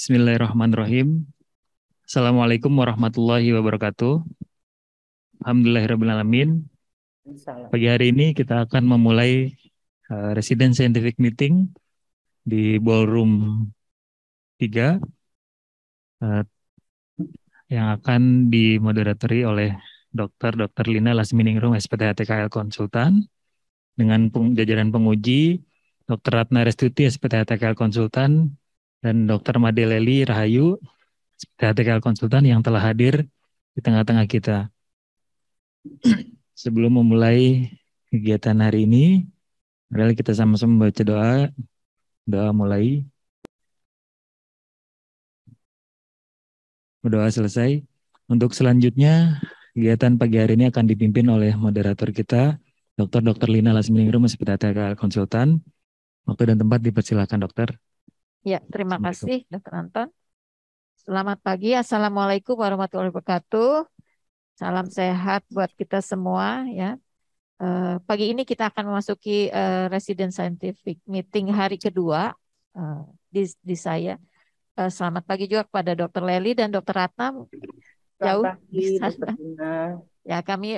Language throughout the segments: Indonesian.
Bismillahirrahmanirrahim. Assalamualaikum warahmatullahi wabarakatuh. Alhamdulillahirrahmanirrahim. Pagi hari ini kita akan memulai Resident Scientific Meeting di Ballroom 3 yang akan dimoderatori oleh Dr. Lina Lasminingrum, SPTHTKL Konsultan, dengan jajaran penguji Dr. Ratna Restuti, SPTHTKL Konsultan, dan Dr. Madeleli Rahayu, SPTHTKL Konsultan yang telah hadir di tengah-tengah kita. Sebelum memulai kegiatan hari ini, mari kita sama-sama membaca doa. Doa mulai. Berdoa selesai. Untuk selanjutnya, kegiatan pagi hari ini akan dipimpin oleh moderator kita, Dr. Lina Lasminingrum, SPTHTKL Konsultan. Waktu dan tempat dipersilakan, dokter. Ya, terima kasih, Dr. Anton. Selamat pagi, Assalamualaikum warahmatullahi wabarakatuh. Salam sehat buat kita semua ya. Pagi ini kita akan memasuki Resident Scientific Meeting hari kedua di saya. Selamat pagi juga kepada Dr. Leli dan Dr. Ratna. Jauh di sana. Ya, kami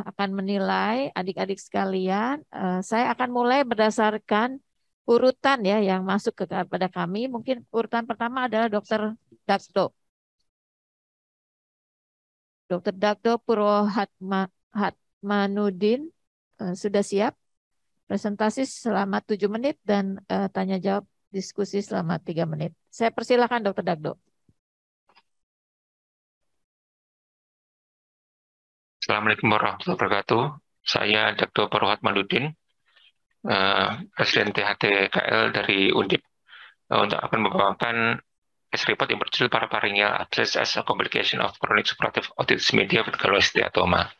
akan menilai adik-adik sekalian. Saya akan mulai berdasarkan urutan ya yang masuk kepada kami. Mungkin urutan pertama adalah Dr. Dagdo. Dr. Dagdo Purwohatmanudin sudah siap. Presentasi selama 7 menit dan tanya jawab diskusi selama 3 menit. Saya persilakan Dr. Dagdo. Assalamualaikum warahmatullahi wabarakatuh. Saya Dagdo Purwohatmanudin, Presiden THTKL dari Undip, untuk akan membawakan case report yang berjudul Parapharyngeal Abscess as a Complication of Chronic Suppurative Otitis Media with Cholesteatoma.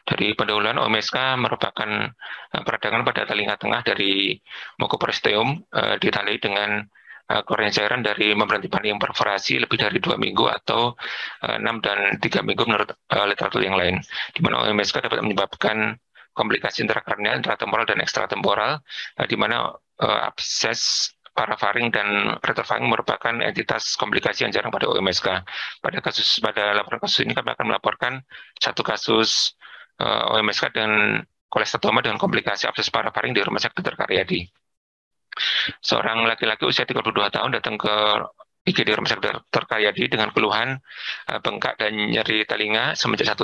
Dari pendahuluan, OMSK merupakan peradangan pada telinga tengah dari mucoperiosteum ditandai dengan keluarnya cairan dari membran timpani yang perforasi lebih dari 2 minggu atau 6 dan 3 minggu menurut literatur yang lain, di mana OMSK dapat menyebabkan komplikasi intrakarnial, intratemporal, dan ekstratemporal, di mana abses parafaring dan retrofaring merupakan entitas komplikasi yang jarang pada OMSK. Pada laporan kasus ini kami akan melaporkan satu kasus OMSK dan kolesteatoma dengan komplikasi abses parafaring di Rumah Sakit Dr. Karyadi. Seorang laki-laki usia 32 tahun datang ke IGD Rumah Sakit Dr. Karyadi dengan keluhan bengkak dan nyeri telinga sejak 1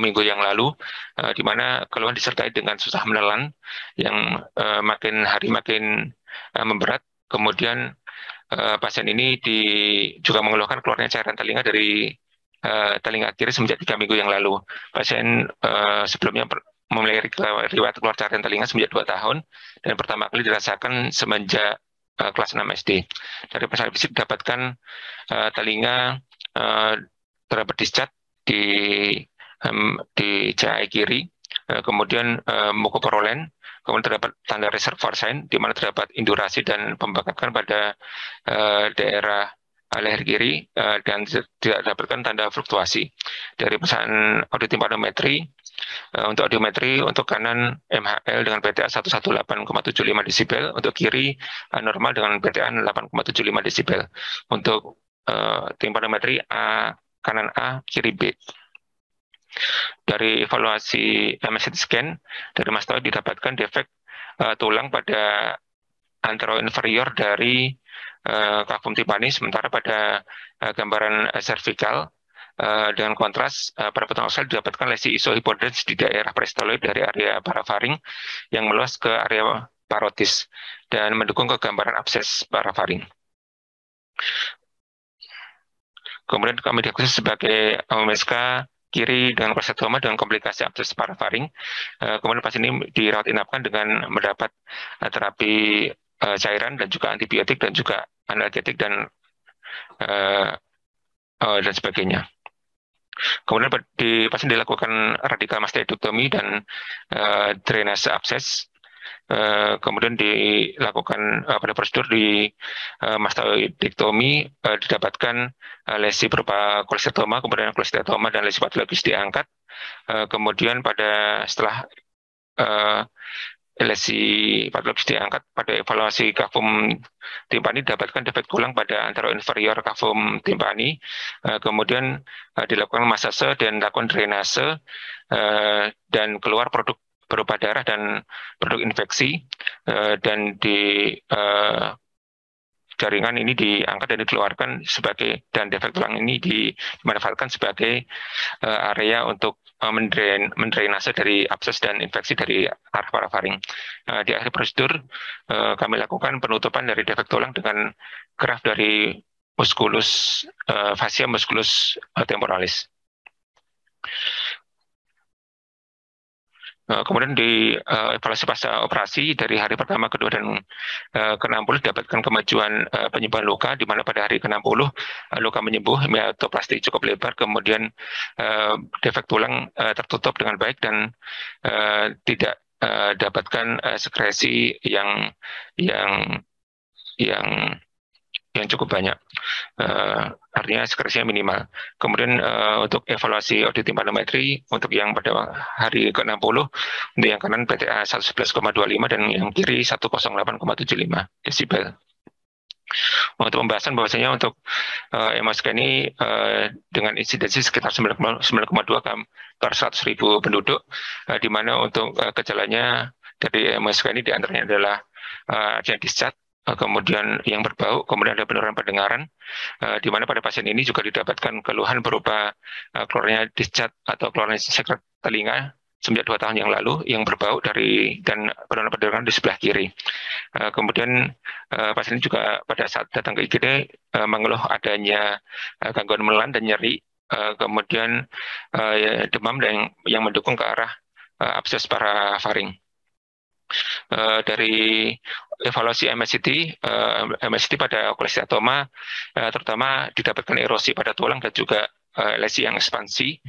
minggu yang lalu, di mana keluhan disertai dengan susah menelan yang makin hari makin memberat. Kemudian pasien ini juga mengeluhkan keluarnya cairan telinga dari telinga kiri sejak 3 minggu yang lalu. Pasien sebelumnya memiliki riwayat keluar cairan telinga sejak 2 tahun dan pertama kali dirasakan semenjak kelas 6 SD. Dari pasien fisik didapatkan telinga terdapat discat di CAI kiri, kemudian mucoporolen, kemudian terdapat tanda reservoir sign di mana terdapat indurasi dan pembengkakan pada daerah leher kiri dan tidak dapatkan tanda fluktuasi. Dari pemeriksaan audiotimpanometri, untuk audiometri untuk kanan MHL dengan PTA 118,75 desibel, untuk kiri normal dengan PTA 8,75 desibel. Untuk timpanometri kanan A, kiri B. Dari evaluasi MRI scan dari mastoid didapatkan defek tulang pada anteroinferior dari cavum tympani, sementara pada gambaran cervical dengan kontras pada potong oksal didapatkan lesi isohipodens di daerah parastaloid dari area parafaring yang meluas ke area parotis dan mendukung kegambaran abses parafaring. Kemudian kami diagnosis sebagai OMSK kiri dengan kolesteatoma dengan komplikasi abses parafaring. Kemudian pasien ini dirawat inapkan dengan mendapat terapi cairan dan juga antibiotik dan juga analgetik dan sebagainya. Kemudian pasien dilakukan radikal mastoidektomi dan drainase abses. Kemudian dilakukan pada prosedur di mastoidektomi didapatkan lesi berupa kolesteatoma, kemudian kolesteatoma dan lesi patologis diangkat. Kemudian setelah lesi patologis diangkat pada evaluasi kafum timpani dapatkan defek tulang pada anteroinferior kafum timpani, kemudian dilakukan masase dan lakukan drainase dan keluar produk berupa darah dan produk infeksi, dan di jaringan ini diangkat dan dikeluarkan sebagai, dan defek tulang ini dimanfaatkan sebagai area untuk mendrainase dari abses dan infeksi dari arah parafaring. Di akhir prosedur kami lakukan penutupan dari defek tulang dengan graft dari musculus fascia musculus temporalis. Kemudian di evaluasi pasca operasi dari hari pertama, kedua, dan ke-60 dapatkan kemajuan penyembuhan luka, di mana pada hari ke-60 luka menyembuh, hematoplasti cukup lebar, kemudian defek tulang tertutup dengan baik dan tidak dapatkan sekresi yang cukup banyak, artinya sekresinya minimal. Kemudian untuk evaluasi audit timpanometri untuk yang pada hari ke-60, untuk yang kanan PTA 111,25 dan yang kiri 108,75 desibel. Untuk pembahasan bahwasanya untuk MSK ini dengan insidensi sekitar 9,2 per 100.000 penduduk, di mana untuk gejalanya dari MSK ini diantaranya adalah yang discharge, kemudian yang berbau, kemudian ada penurunan pendengaran, di mana pada pasien ini juga didapatkan keluhan berupa keluarnya discharge atau keluarnya sekret telinga sejak 2 tahun yang lalu yang berbau dan penurunan pendengaran di sebelah kiri. Kemudian pasien ini juga pada saat datang ke IGD mengeluh adanya gangguan menelan dan nyeri, kemudian demam yang mendukung ke arah abses parafaring. Dari evaluasi MSCT pada kolesteatoma terutama didapatkan erosi pada tulang dan juga lesi yang ekspansi,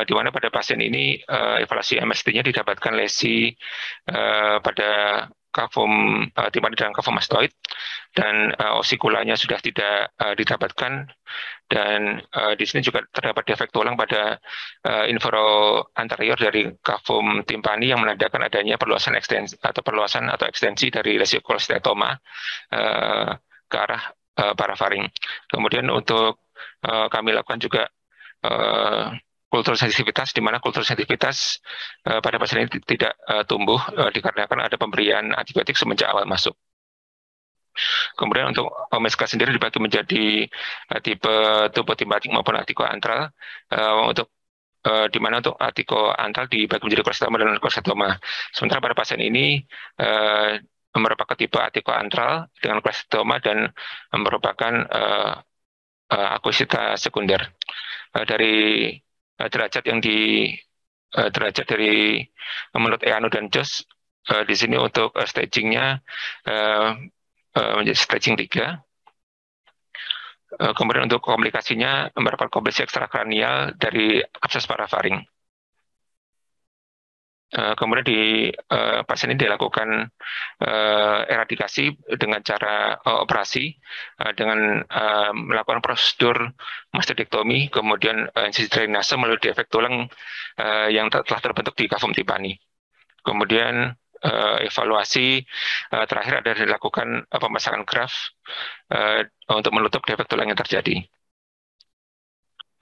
di mana pada pasien ini evaluasi MSCT-nya didapatkan lesi pada kafum timpani dan kafum mastoid, dan osikulanya sudah tidak didapatkan, dan di sini juga terdapat defek tulang pada infero anterior dari kafum timpani yang menandakan adanya perluasan atau ekstensi dari lesi kolesteatoma ke arah parafaring. Kemudian untuk kami lakukan juga kultur sensitivitas, di mana kultur sensitivitas pada pasien ini tidak tumbuh dikarenakan ada pemberian antibiotik semenjak awal masuk. Kemudian untuk MSK sendiri dibagi menjadi tipe tubotimpatik maupun atikoantral, di mana untuk atikoantral dibagi menjadi kolesteatoma dan kolesteatoma. Sementara pada pasien ini merupakan tipe atikoantral dengan kolesteatoma dan merupakan akuisita sekunder. Dari derajat dari menurut Eano dan Jos, di sini untuk stagingnya menjadi staging 3. Kemudian untuk komplikasinya merupakan komplikasi ekstrakranial dari abses parafaring. Kemudian di pasien ini dilakukan eradikasi dengan cara operasi dengan melakukan prosedur mastodektomi, kemudian insisi drainase melalui defek tulang yang telah terbentuk di kafum timpani. Kemudian evaluasi terakhir ada dilakukan pemasangan graft untuk menutup defek tulang yang terjadi.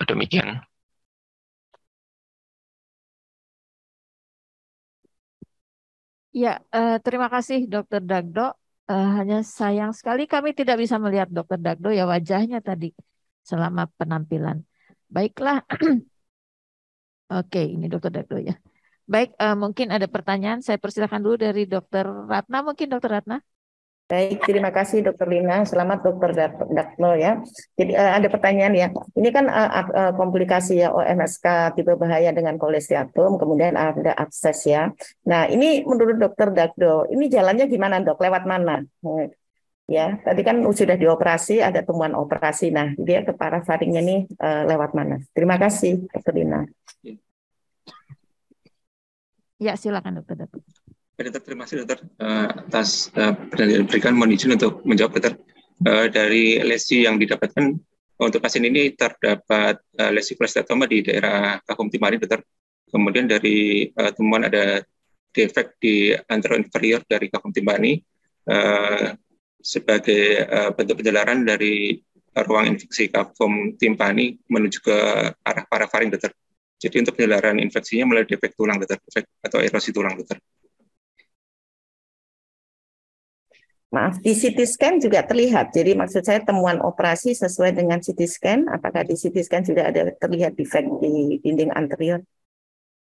Demikian. Ya, terima kasih Dr. Dagdo. Hanya sayang sekali kami tidak bisa melihat Dr. Dagdo ya wajahnya tadi selama penampilan. Baiklah. Oke, ini Dr. Dagdo ya. Baik, mungkin ada pertanyaan. Saya persilakan dulu dari Dr. Ratna. Mungkin Dr. Ratna. Baik, terima kasih Dr. Lina. Selamat Dr. Dagdo ya. Jadi ada pertanyaan ya. Ini kan komplikasi ya OMSK tipe bahaya dengan kolesteatum, kemudian ada abses ya. Nah, ini menurut Dr. Dagdo, ini jalannya gimana Dok? Lewat mana? Ya, tadi kan sudah dioperasi, ada temuan operasi. Nah, dia ke parafaringnya nih lewat mana? Terima kasih Dr. Lina. Ya, silakan Dr. Dagdo. Dokter, terima kasih dokter atas pertanyaan yang diberikan. Mohon izin untuk menjawab dokter. Dari lesi yang didapatkan untuk pasien ini terdapat lesi kolesteatoma di daerah kafum timpani dokter. Kemudian dari temuan ada defek di anteroinferior dari kafum timpani sebagai bentuk penjelaran dari ruang infeksi kafum timpani menuju ke arah parafaring, dokter. Jadi untuk penjelaran infeksinya mulai defek tulang, dokter, defek atau erosi tulang, dokter. Maaf, di CT scan juga terlihat. Jadi maksud saya temuan operasi sesuai dengan CT scan. Apakah di CT scan juga ada terlihat defek di dinding anterior?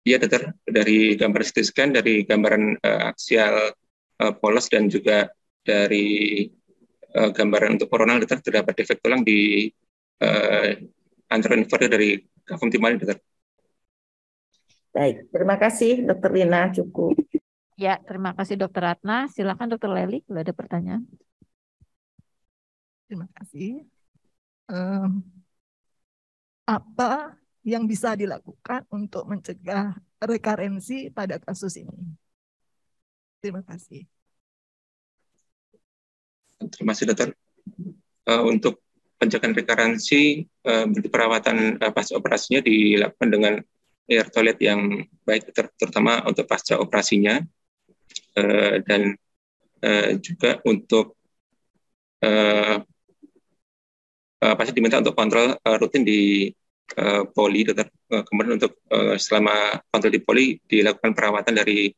Iya, dokter. Dari gambar CT scan, dari gambaran aksial polos dan juga dari gambaran untuk koronal, dokter, terdapat defek tulang di anteroinferior dari kafum timpani, dokter. Baik, terima kasih Dr. Lina, cukup. Ya, terima kasih Dr. Ratna. Silakan Dr. Leli kalau ada pertanyaan. Terima kasih. Apa yang bisa dilakukan untuk mencegah rekarensi pada kasus ini? Terima kasih. Terima kasih, dokter. Untuk pencegahan rekarensi, perawatan pasca operasinya dilakukan dengan air toilet yang baik, terutama untuk pasca operasinya, dan juga untuk pasti diminta untuk kontrol rutin di poli, dokter. Kemudian untuk selama kontrol di poli dilakukan perawatan dari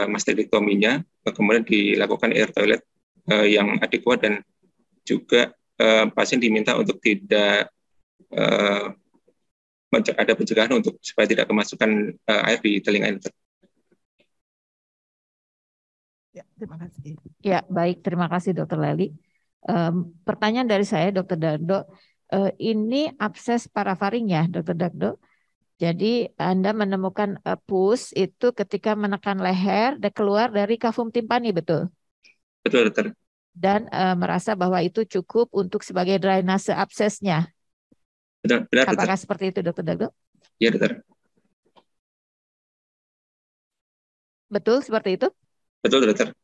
mastektominya, kemudian dilakukan air toilet yang adekuat, dan juga pasien diminta untuk tidak ada pencegahan untuk supaya tidak kemasukan air di telinga. Ya, terima kasih. Ya, baik. Terima kasih Dr. Leli. Pertanyaan dari saya, Dr. Dardo. Ini abses parafaring ya, Dr. Dardo. Jadi Anda menemukan pus itu ketika menekan leher dan keluar dari kafum timpani, betul? Betul, dokter. Dan merasa bahwa itu cukup untuk sebagai drainase absesnya. Benar, apakah dokter. Seperti itu, Dr. Dardo? Iya, dokter. Betul seperti itu? Betul, dokter.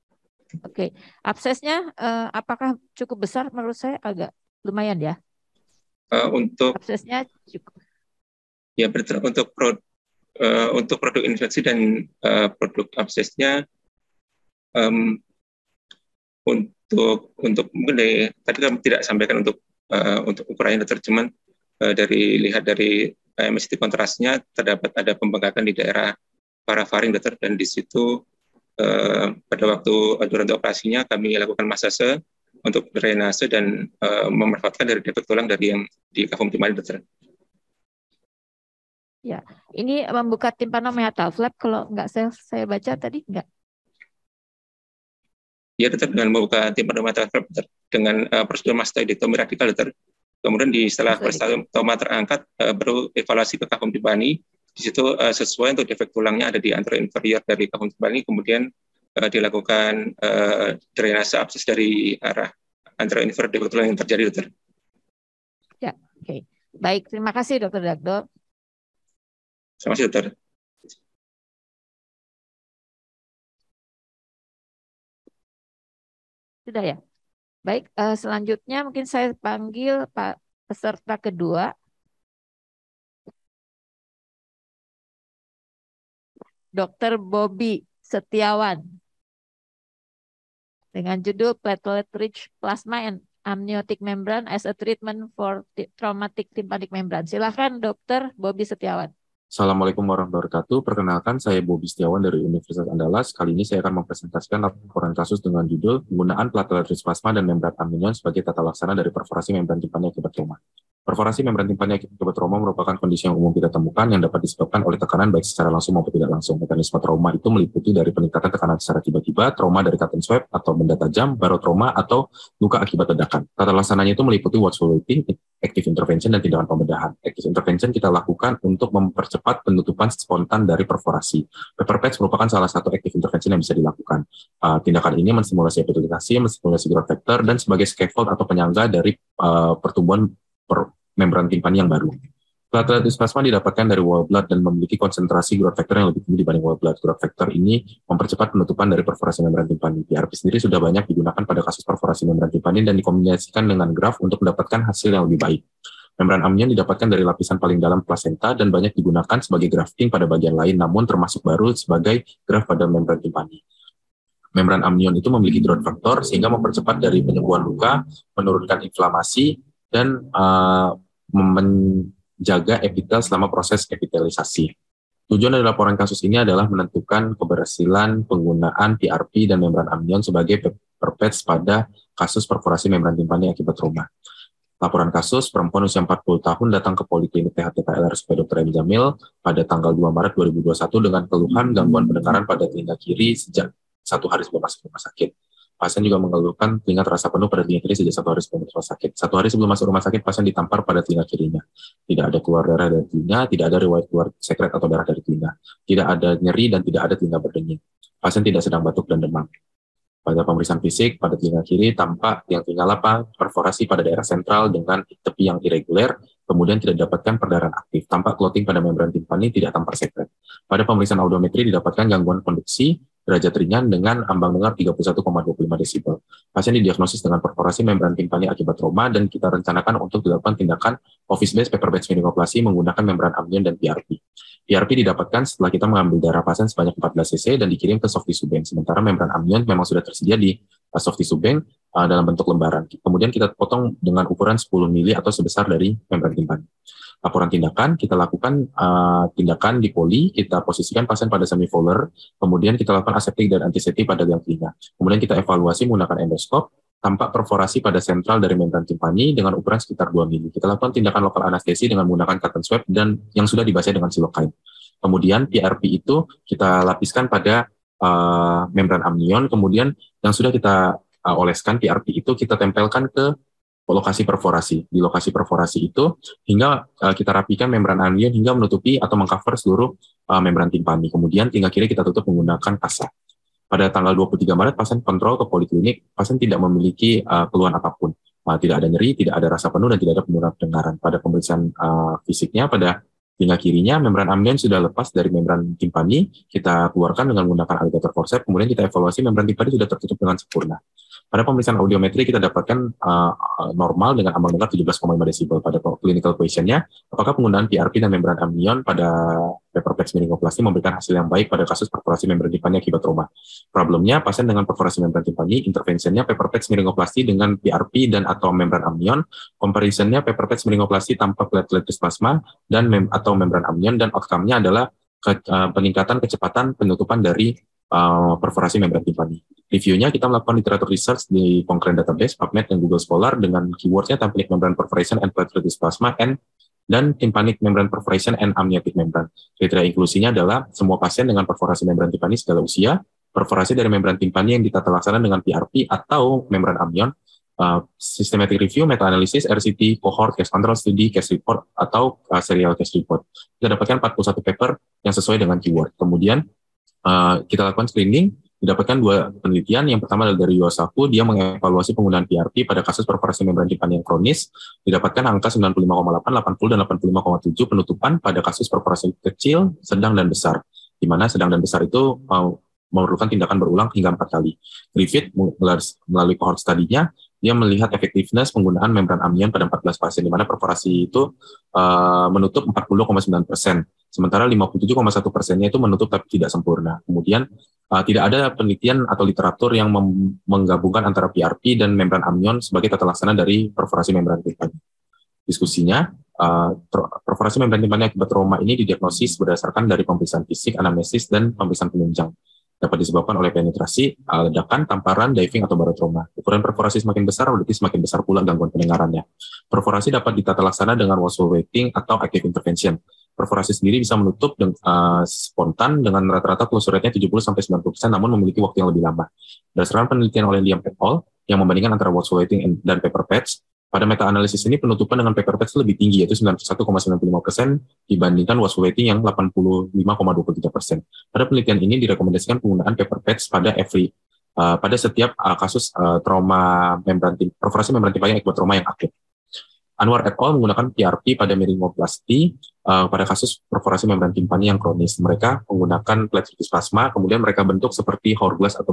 Oke, absesnya apakah cukup besar? Menurut saya agak lumayan ya. Untuk absesnya cukup. Ya, betul. Untuk produk infeksi dan produk absesnya, untuk mungkin tadi kami tidak sampaikan untuk ukurannya, dokter, cuman lihat dari MST kontrasnya terdapat ada pembengkakan di daerah parafaring, dokter, dan di situ pada waktu durasi operasinya kami lakukan masase untuk drainase dan memanfaatkan dari defek tulang dari yang di kafum timpani, dokter. Ya, ini membuka tympanomeatal flap kalau nggak saya baca tadi nggak? Ya, dokter, dengan membuka tympanomeatal flap dengan prosedur mastektomi radikal, dokter. Kemudian setelah peristoma terangkat, baru evaluasi ke kafum timpani. Di situ sesuai untuk defek tulangnya ada di anteroinferior dari kafum timpani, kemudian dilakukan drainase abses dari arah anteroinferior defek tulang yang terjadi, dokter. Ya, oke. Baik, terima kasih Dr. Dardo. Terima kasih, dokter. Sudah ya? Baik, selanjutnya mungkin saya panggil Pak peserta kedua. Dr. Bobby Setiawan. Dengan judul Platelet-Rich Plasma and Amniotic Membrane as a Treatment for Traumatic Tympanic Membrane. Silakan Dr. Bobby Setiawan. Assalamualaikum warahmatullahi wabarakatuh. Perkenalkan, saya Bobby Setiawan dari Universitas Andalas. Kali ini saya akan mempresentasikan laporan kasus dengan judul penggunaan platelet-rich plasma dan membran amnion sebagai tata laksana dari perforasi membran timpani akibat trauma. Perforasi membran timpani akibat trauma merupakan kondisi yang umum kita temukan yang dapat disebabkan oleh tekanan baik secara langsung maupun tidak langsung. Mekanisme trauma itu meliputi dari peningkatan tekanan secara tiba-tiba, trauma dari cut and swab atau benda tajam, barotrauma atau luka akibat ledakan. Tata laksananya itu meliputi watchful waiting, active intervention, dan tindakan pembedahan. Active intervention kita lakukan untuk mempercepat penutupan spontan dari perforasi. Pepper patch merupakan salah satu active intervention yang bisa dilakukan. Tindakan ini menstimulasi epiteliasi, menstimulasi growth factor, dan sebagai scaffold atau penyangga dari pertumbuhan membran timpani yang baru. Platelet-rich plasma didapatkan dari whole blood dan memiliki konsentrasi growth factor yang lebih tinggi dibanding whole blood. Growth factor ini mempercepat penutupan dari perforasi membran timpani. PRP sendiri sudah banyak digunakan pada kasus perforasi membran timpani dan dikombinasikan dengan graf untuk mendapatkan hasil yang lebih baik. Membran amnion didapatkan dari lapisan paling dalam plasenta dan banyak digunakan sebagai grafting pada bagian lain, namun termasuk baru sebagai graft pada membran timpani. Membran amnion itu memiliki growth factor sehingga mempercepat dari penyembuhan luka, menurunkan inflamasi, dan menjaga epitel selama proses epitelisasi. Tujuan dari laporan kasus ini adalah menentukan keberhasilan penggunaan PRP dan membran amnion sebagai paper-patch pada kasus perforasi membran timpani akibat trauma. Laporan kasus, perempuan usia 40 tahun datang ke Poliklinik THTKL RSUP Dr. M. Jamil pada tanggal 2 Maret 2021 dengan keluhan gangguan pendengaran pada telinga kiri sejak 1 hari sebelum masuk rumah sakit. Pasien juga mengeluhkan telinga terasa penuh pada telinga kiri sejak 1 hari sebelum rumah sakit. 1 hari sebelum masuk rumah sakit, pasien ditampar pada telinga kirinya. Tidak ada keluar darah dari telinga, tidak ada riwayat keluar sekret atau darah dari telinga. Tidak ada nyeri dan tidak ada telinga berdenging. Pasien tidak sedang batuk dan demam. Pada pemeriksaan fisik, pada telinga kiri tampak tiang telinga lapang, perforasi pada daerah sentral dengan tepi yang irregular, kemudian tidak didapatkan perdarahan aktif, tampak clotting pada membran timpani, tidak tampak sekret. Pada pemeriksaan audiometri didapatkan gangguan konduksi, derajat ringan dengan ambang dengar 31,25 desibel. Pasien didiagnosis dengan perforasi membran timpani akibat trauma dan kita rencanakan untuk dilakukan tindakan office-based paper-patch meningoplasi menggunakan membran amnion dan PRP. PRP didapatkan setelah kita mengambil darah pasien sebanyak 14 cc dan dikirim ke soft tissue bank. Sementara membran amnion memang sudah tersedia di soft tissue bank dalam bentuk lembaran. Kemudian kita potong dengan ukuran 10 mili atau sebesar dari membran timpani. Laporan tindakan, kita lakukan tindakan di poli, kita posisikan pasien pada semivolar, kemudian kita lakukan aseptik dan antiseptik pada liang telinga. Kemudian kita evaluasi menggunakan endoskop, tampak perforasi pada sentral dari membran timpani dengan ukuran sekitar 2 mili. Kita lakukan tindakan lokal anestesi dengan menggunakan cotton swab dan yang sudah dibasahi dengan silokain. Kemudian PRP itu kita lapiskan pada membran amnion, kemudian yang sudah kita oleskan PRP itu kita tempelkan ke lokasi perforasi. Di lokasi perforasi itu hingga kita rapikan membran amnion hingga menutupi atau mengcover seluruh membran timpani. Kemudian telinga kiri kita tutup menggunakan kasa. Pada tanggal 23 Maret, pasien kontrol ke poliklinik, pasien tidak memiliki keluhan apapun. Tidak ada nyeri, tidak ada rasa penuh, dan tidak ada penurunan pendengaran. Pada pemeriksaan fisiknya, pada telinga kirinya, membran amnion sudah lepas dari membran timpani, kita keluarkan dengan menggunakan alligator forceps, kemudian kita evaluasi membran timpani sudah tertutup dengan sempurna. Pada pemeriksaan audiometri kita dapatkan normal dengan ambang dengar 17,5 desibel. Pada clinical question-nya, apakah penggunaan PRP dan membran amnion pada paper-patch meningoplasti memberikan hasil yang baik pada kasus perforasi membran timpani akibat trauma. Problemnya, pasien dengan perforasi membran timpani, intervensinya paper-patch meningoplasti dengan PRP dan atau membran amnion, comparisonnya paper-patch meningoplasti tanpa platelet plasma dan atau membran amnion, dan outcome-nya adalah peningkatan kecepatan penutupan dari perforasi membran timpani. Reviewnya kita melakukan literatur research di Cochrane Database, PubMed, dan Google Scholar dengan keywordnya tympanic membran perforation and platelet plasma dan tympanic membran perforation and amniotic membran. Kriteria inklusinya adalah semua pasien dengan perforasi membran timpani segala usia, perforasi dari membran timpani yang ditata laksana dengan PRP atau membran amnion, systematic review, meta-analisis, RCT, cohort, case control study, case report, atau serial case report. Kita dapatkan 41 paper yang sesuai dengan keyword. Kemudian kita lakukan screening, didapatkan 2 penelitian. Yang pertama adalah dari Yosaku, dia mengevaluasi penggunaan PRP pada kasus perforasi membran timpani yang kronis, didapatkan angka 95,8, 80, dan 85,7 penutupan pada kasus perforasi kecil, sedang, dan besar. Di mana sedang dan besar itu memerlukan tindakan berulang hingga 4 kali. Griffith melalui cohort study-nya, dia melihat efektivitas penggunaan membran amnion pada 14 pasien, di mana perforasi itu menutup 40,9%. Sementara 57,1%-nya itu menutup tapi tidak sempurna. Kemudian tidak ada penelitian atau literatur yang menggabungkan antara PRP dan membran amnion sebagai tata laksana dari perforasi membran timpani. Diskusinya, perforasi membran timpani akibat trauma ini didiagnosis berdasarkan dari pemeriksaan fisik, anamnesis, dan pemeriksaan penunjang. Dapat disebabkan oleh penetrasi, ledakan, tamparan, diving, atau barotrauma. Ukuran perforasi semakin besar, berarti semakin besar pula gangguan pendengarannya. Perforasi dapat ditata laksana dengan watchful waiting atau active intervention. Perforasi sendiri bisa menutup spontan dengan rata-rata close rate-nya 70-90%, namun memiliki waktu yang lebih lama. Berdasarkan penelitian oleh Liam et al. Yang membandingkan antara watchful waiting dan paper patch, pada meta-analisis ini penutupan dengan paper patch lebih tinggi, yaitu 91,95% dibandingkan watchful waiting yang 85,23%. Pada penelitian ini direkomendasikan penggunaan paper patch pada setiap kasus trauma perforasi membran timpani akibat trauma yang akut. Anwar et al. Menggunakan PRP pada meningoplasti pada kasus perforasi membran timpani yang kronis. Mereka menggunakan platelet plasma, kemudian mereka bentuk seperti hourglass atau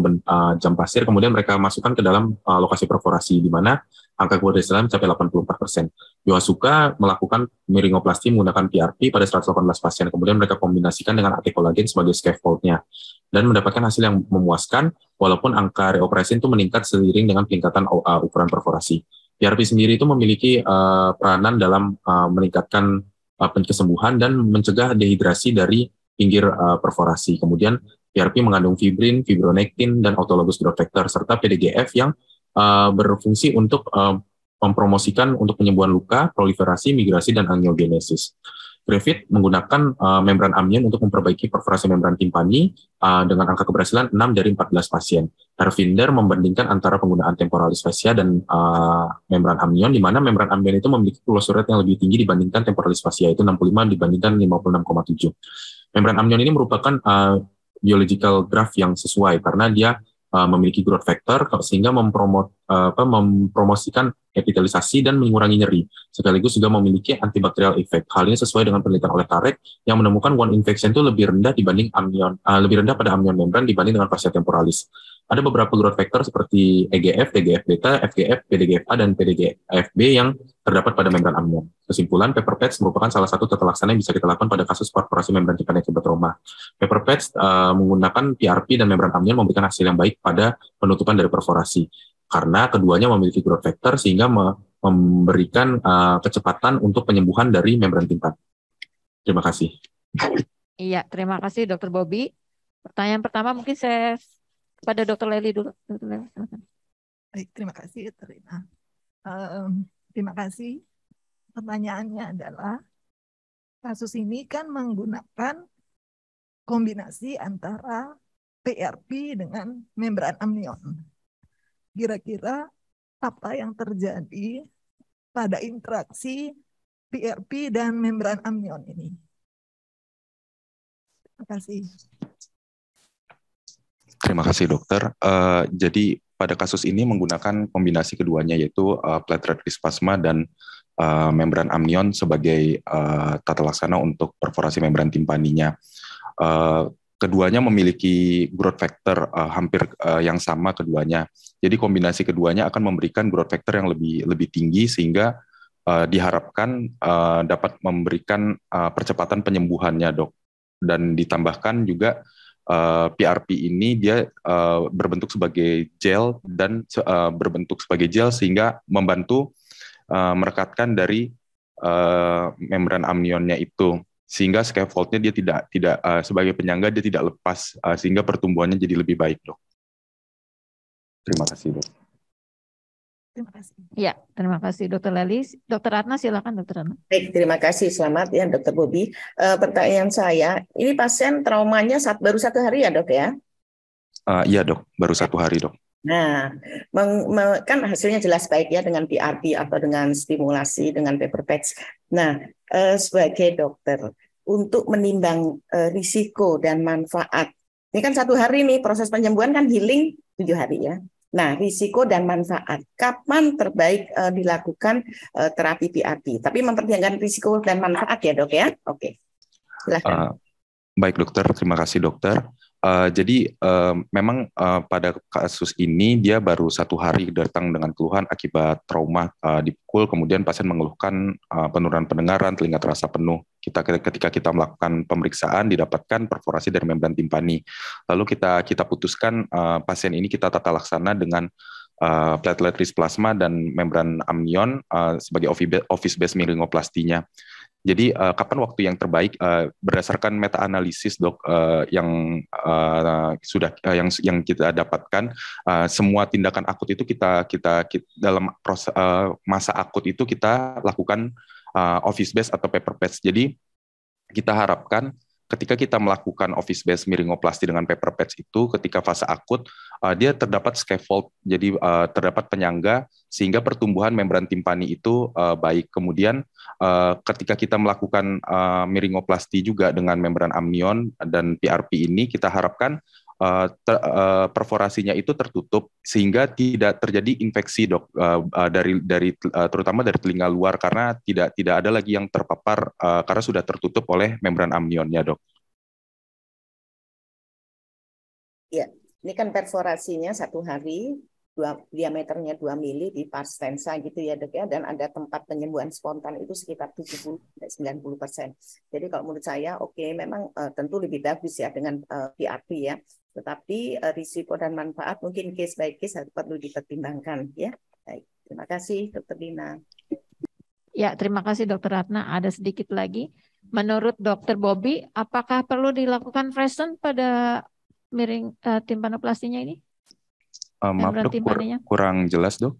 jam pasir, kemudian mereka masukkan ke dalam lokasi perforasi, di mana angka keberhasilan mencapai 84%. Yoasuka melakukan miringoplasti menggunakan PRP pada 118 pasien, kemudian mereka kombinasikan dengan AT kolagen sebagai scaffoldnya, dan mendapatkan hasil yang memuaskan, walaupun angka reoperasi itu meningkat seiring dengan peningkatan ukuran perforasi. PRP sendiri itu memiliki peranan dalam meningkatkan kesembuhan dan mencegah dehidrasi dari pinggir perforasi. Kemudian PRP mengandung fibrin, fibronectin, dan autologous growth factor, serta PDGF yang berfungsi untuk mempromosikan untuk penyembuhan luka, proliferasi, migrasi, dan angiogenesis. Griffith menggunakan membran amnion untuk memperbaiki perforasi membran timpani dengan angka keberhasilan 6 dari 14 pasien. Hervinder membandingkan antara penggunaan temporalis fascia dan membran amnion, di mana membran amnion itu memiliki closure rate yang lebih tinggi dibandingkan temporalis fascia, itu 65 dibandingkan 56,7. Membran amnion ini merupakan biological graft yang sesuai karena dia memiliki growth factor sehingga mempromosikan epitelisasi dan mengurangi nyeri, sekaligus juga memiliki antibakterial effect. Hal ini sesuai dengan penelitian oleh Tarek yang menemukan one infection itu lebih rendah dibanding amnion, lebih rendah pada amnion membran dibanding dengan fascia temporalis. Ada beberapa growth factor seperti EGF, TGF beta, FGF, PDGFA, dan PDGFB yang terdapat pada membran amnion. Kesimpulan, paper patch merupakan salah satu tata laksana yang bisa kita lakukan pada kasus perforasi membran timpani akibat trauma. Paper patch menggunakan PRP dan membran amnion memberikan hasil yang baik pada penutupan dari perforasi, karena keduanya memiliki growth factor sehingga memberikan kecepatan untuk penyembuhan dari membran timpani. Terima kasih. Iya, terima kasih Dr. Bobby. Pertanyaan pertama mungkin saya pada Dr. Lely dulu. Dr. Lely, silakan. Baik, terima kasih, Terina. Terima kasih. Pertanyaannya adalah, kasus ini kan menggunakan kombinasi antara PRP dengan membran amnion. Kira-kira apa yang terjadi pada interaksi PRP dan membran amnion ini? Terima kasih. Terima kasih dokter. Jadi pada kasus ini menggunakan kombinasi keduanya, yaitu platelet rich plasma dan membran amnion sebagai tata laksana untuk perforasi membran timpaninya. Keduanya memiliki growth factor hampir yang sama keduanya. Jadi kombinasi keduanya akan memberikan growth factor yang lebih tinggi sehingga diharapkan dapat memberikan percepatan penyembuhannya, dok. Dan ditambahkan juga PRP ini dia berbentuk sebagai gel dan berbentuk sebagai gel sehingga membantu merekatkan dari membran amnionnya itu, sehingga scaffoldnya dia tidak sebagai penyangga dia tidak lepas, sehingga pertumbuhannya jadi lebih baik, dok. Terima kasih, dok. Terima kasih. Ya, terima kasih Dr. Lely. Dr. Ratna, silakan Dr. Ratna. Baik, terima kasih. Selamat ya Dr. Bobby. Pertanyaan saya, ini pasien traumanya baru 1 hari ya dok ya? Iya dok, baru 1 hari dok. Nah, kan hasilnya jelas baik ya dengan PRP atau dengan stimulasi, dengan paper patch. Nah, sebagai dokter, untuk menimbang risiko dan manfaat, ini kan 1 hari nih, proses penyembuhan kan healing 7 hari ya. Nah, risiko dan manfaat, kapan terbaik dilakukan terapi PRP? Tapi mempertimbangkan risiko dan manfaat ya dok ya? Oke, silakan. Baik dokter, terima kasih dokter. Jadi memang pada kasus ini dia baru 1 hari datang dengan keluhan akibat trauma dipukul, kemudian pasien mengeluhkan penurunan pendengaran, telinga terasa penuh. Ketika kita melakukan pemeriksaan didapatkan perforasi dari membran timpani. Lalu kita putuskan pasien ini kita tata laksana dengan platelet rich plasma dan membran amnion sebagai office based miringoplastinya. Jadi kapan waktu yang terbaik berdasarkan meta analisis dok yang kita dapatkan, semua tindakan akut itu kita dalam proses masa akut itu kita lakukan office based atau paper patch. Jadi kita harapkan ketika kita melakukan office based miringoplasti dengan paper patch itu, ketika fase akut dia terdapat scaffold, jadi terdapat penyangga sehingga pertumbuhan membran timpani itu baik. Kemudian ketika kita melakukan miringoplasti juga dengan membran amnion dan PRP ini, kita harapkan perforasinya itu tertutup sehingga tidak terjadi infeksi dok terutama dari telinga luar, karena tidak ada lagi yang terpapar karena sudah tertutup oleh membran amnionnya dok. Ya, ini kan perforasinya 1 hari diameternya 2 mili di pars tensa gitu ya dok ya, dan ada tempat penyembuhan spontan itu sekitar 70-90%. Jadi kalau menurut saya memang tentu lebih bagus ya dengan PRP ya, tetapi risiko dan manfaat mungkin case by case perlu dipertimbangkan ya. Baik, terima kasih Dr. Dina. Ya, terima kasih Dr. Ratna. Ada sedikit lagi. Menurut Dr. Bobby, apakah perlu dilakukan freshen pada miring timpanoplastinya ini? Maaf dok, kurang jelas dok.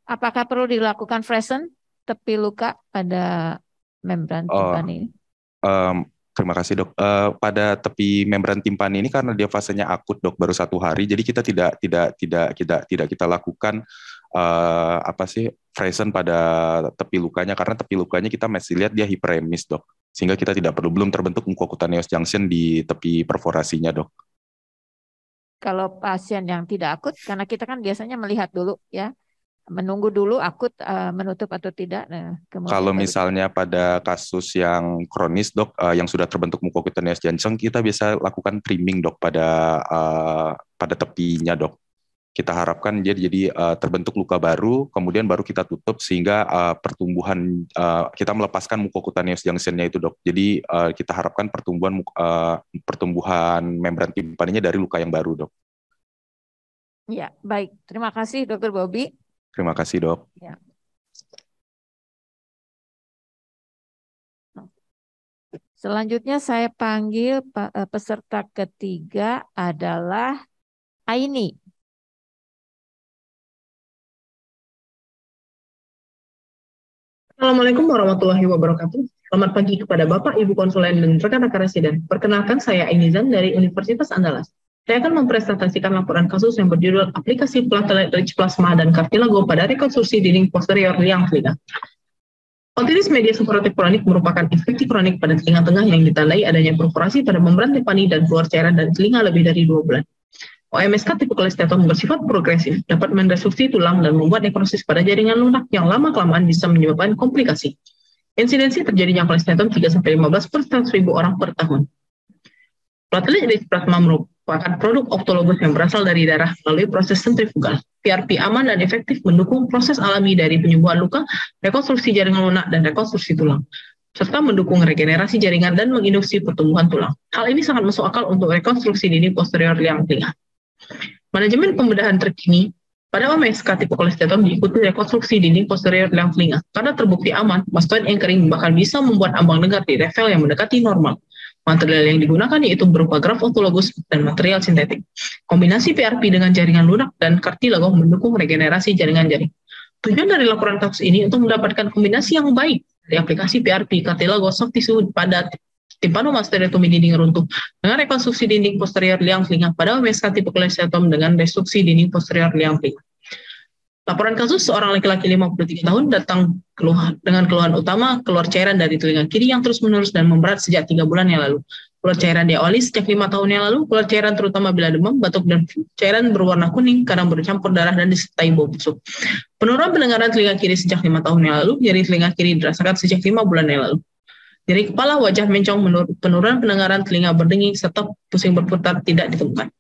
Apakah perlu dilakukan freshen tepi luka pada membran timpani ini? Terima kasih dok. Pada tepi membran timpani ini karena dia fasenya akut dok, baru 1 hari, jadi kita tidak kita lakukan freshen pada tepi lukanya, karena tepi lukanya kita masih lihat dia hiperemis dok, sehingga kita belum terbentuk mucocutaneous junction di tepi perforasinya dok. Kalau pasien yang tidak akut, karena kita kan biasanya melihat dulu ya, menunggu dulu akut menutup atau tidak. Nah, kalau misalnya pada kasus yang kronis dok, yang sudah terbentuk mucocutaneous junction, kita bisa lakukan trimming dok pada tepinya dok. Kita harapkan dia jadi terbentuk luka baru, kemudian baru kita tutup sehingga pertumbuhan kita melepaskan mucocutaneous junction-nya itu dok. Jadi kita harapkan pertumbuhan membran timpaninya dari luka yang baru dok. Ya, baik. Terima kasih Dr. Bobby. Terima kasih dok. Ya. Selanjutnya saya panggil peserta ketiga adalah Aini. Assalamualaikum warahmatullahi wabarakatuh. Selamat pagi kepada Bapak, Ibu konsulen, dan rekan-rekan residen. Perkenalkan, saya Ainizan dari Universitas Andalas. Saya akan mempresentasikan laporan kasus yang berjudul Aplikasi Platelet Rich Plasma dan Cartilago pada Rekonstruksi Dinding Posterior Liang Telinga. Otitis media supuratif kronik merupakan infeksi kronik pada telinga tengah yang ditandai adanya perforasi pada membran timpani dan keluar cairan dari telinga lebih dari 2 bulan. OMSK tipe kolesteatom bersifat progresif, dapat mendestruksi tulang dan membuat nekrosis pada jaringan lunak yang lama-kelamaan bisa menyebabkan komplikasi. Insidensi terjadinya kolesteatom 3-15 per 100.000 orang per tahun. Platelet rich plasma merupakan produk autologus yang berasal dari darah melalui proses sentrifugal. PRP aman dan efektif mendukung proses alami dari penyembuhan luka, rekonstruksi jaringan lunak, dan rekonstruksi tulang, serta mendukung regenerasi jaringan dan menginduksi pertumbuhan tulang. Hal ini sangat masuk akal untuk rekonstruksi dinding posterior liang telinga. Manajemen pembedahan terkini pada OMSK tipe kolesteatom diikuti rekonstruksi dinding posterior liang telinga. Karena terbukti aman, mastoid anchoring bahkan bisa membuat ambang dengar di level yang mendekati normal. Material yang digunakan yaitu berupa graf autologus dan material sintetik. Kombinasi PRP dengan jaringan lunak dan cartilago mendukung regenerasi jaringan jaring. Tujuan dari laporan kasus ini untuk mendapatkan kombinasi yang baik dari aplikasi PRP, cartilago, soft tissue pada timpanomastoidectomy dinding runtuh dengan rekonstruksi dinding posterior liang telinga pada OMSK tipe kolesteatom dengan destruksi dinding posterior liang telinga. Laporan kasus seorang laki-laki 53 tahun datang dengan keluhan utama keluar cairan dari telinga kiri yang terus-menerus dan memberat sejak 3 bulan yang lalu. Keluar cairan diawali sejak 5 tahun yang lalu, keluar cairan terutama bila demam, batuk, dan cairan berwarna kuning, kadang bercampur darah dan disertai bau busuk. Penurunan pendengaran telinga kiri sejak 5 tahun yang lalu, nyeri telinga kiri dirasakan sejak 5 bulan yang lalu. Nyeri kepala, wajah mencong, penurunan pendengaran, telinga berdenging, serta pusing berputar tidak ditemukan.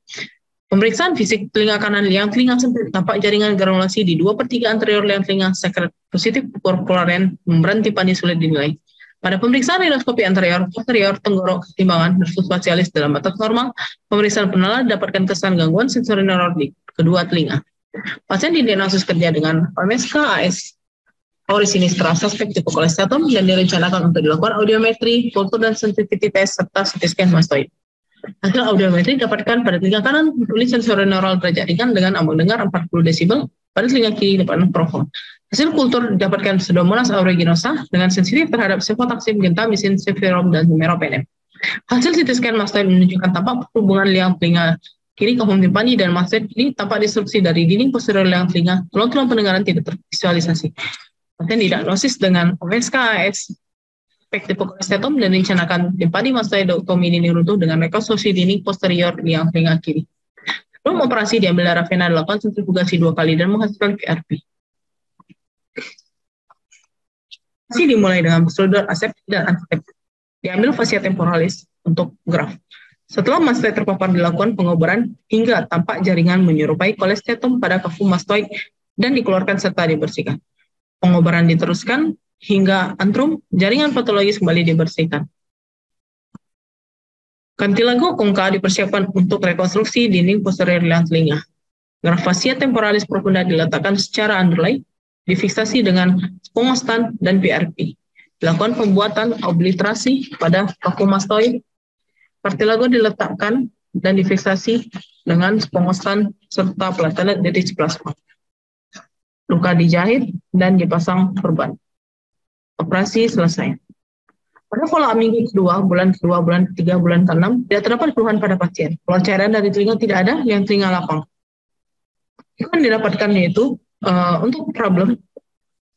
Pemeriksaan fisik telinga kanan liang telinga sempit, tampak jaringan granulasi di 2/3 anterior liang telinga, sekret positif purpuraren, membran timpani sulit dinilai. Pada pemeriksaan rinoskopi anterior, posterior, tenggorok, timbangan, nervus facialis dalam batas normal, pemeriksaan penala dapatkan kesan gangguan sensori neural di kedua telinga. Pasien didiagnosis kerja dengan OMSK AS auris sinistra suspek tipe kolesteatom dan direncanakan untuk dilakukan audiometri, kultur dan sensitivity test serta CT scan mastoid. Hasil audiometri didapatkan pada telinga kanan bertulis sensori neural derajat ringan dengan ambang dengar 40 desibel, pada telinga kiri depan profil. Hasil kultur didapatkan Pseudomonas aeruginosa dengan sensitif terhadap cefotaxib, gentamisin, cefirom, dan meropenem. Hasil CT scan mastoid menunjukkan tampak hubungan liang telinga kiri ke home timpani dan mastoid ini tampak disrupsi dari dinding posterior liang telinga, tulang-tulang pendengaran tidak tervisualisasi. Pasien didiagnosis dengan OMSK AS tipe kolesteatom dan direncanakan timpani mastoidectomy dinding runtuh dengan rekonstruksi dinding posterior liang telinga kiri. Sebelum operasi diambil darah vena, dilakukan sentrifugasi 2 kali dan menghasilkan PRP. Operasi dimulai dengan prosedur aseptik dan antiseptik. Diambil fascia temporalis untuk graf. Setelah mastoid terpapar dilakukan pengobaran hingga tampak jaringan menyerupai kolesteatom pada kafu mastoid dan dikeluarkan serta dibersihkan. Pengobaran diteruskan hingga antrum jaringan patologis kembali dibersihkan. Cartilago congka dipersiapkan untuk rekonstruksi dinding posterior liang telinga. Graf fascia temporalis profunda diletakkan secara underlay, difiksasi dengan spongostan dan PRP. Dilakukan pembuatan obliterasi pada kafu mastoid. Cartilago diletakkan dan difiksasi dengan spongostan serta platelet rich plasma. Luka dijahit dan dipasang perban. Operasi selesai. Pada follow-up minggu kedua, bulan ketiga, bulan ke-6, tidak terdapat keluhan pada pasien. Keluar cairan dari telinga tidak ada, yang telinga lapang. Yang didapatkan yaitu untuk problem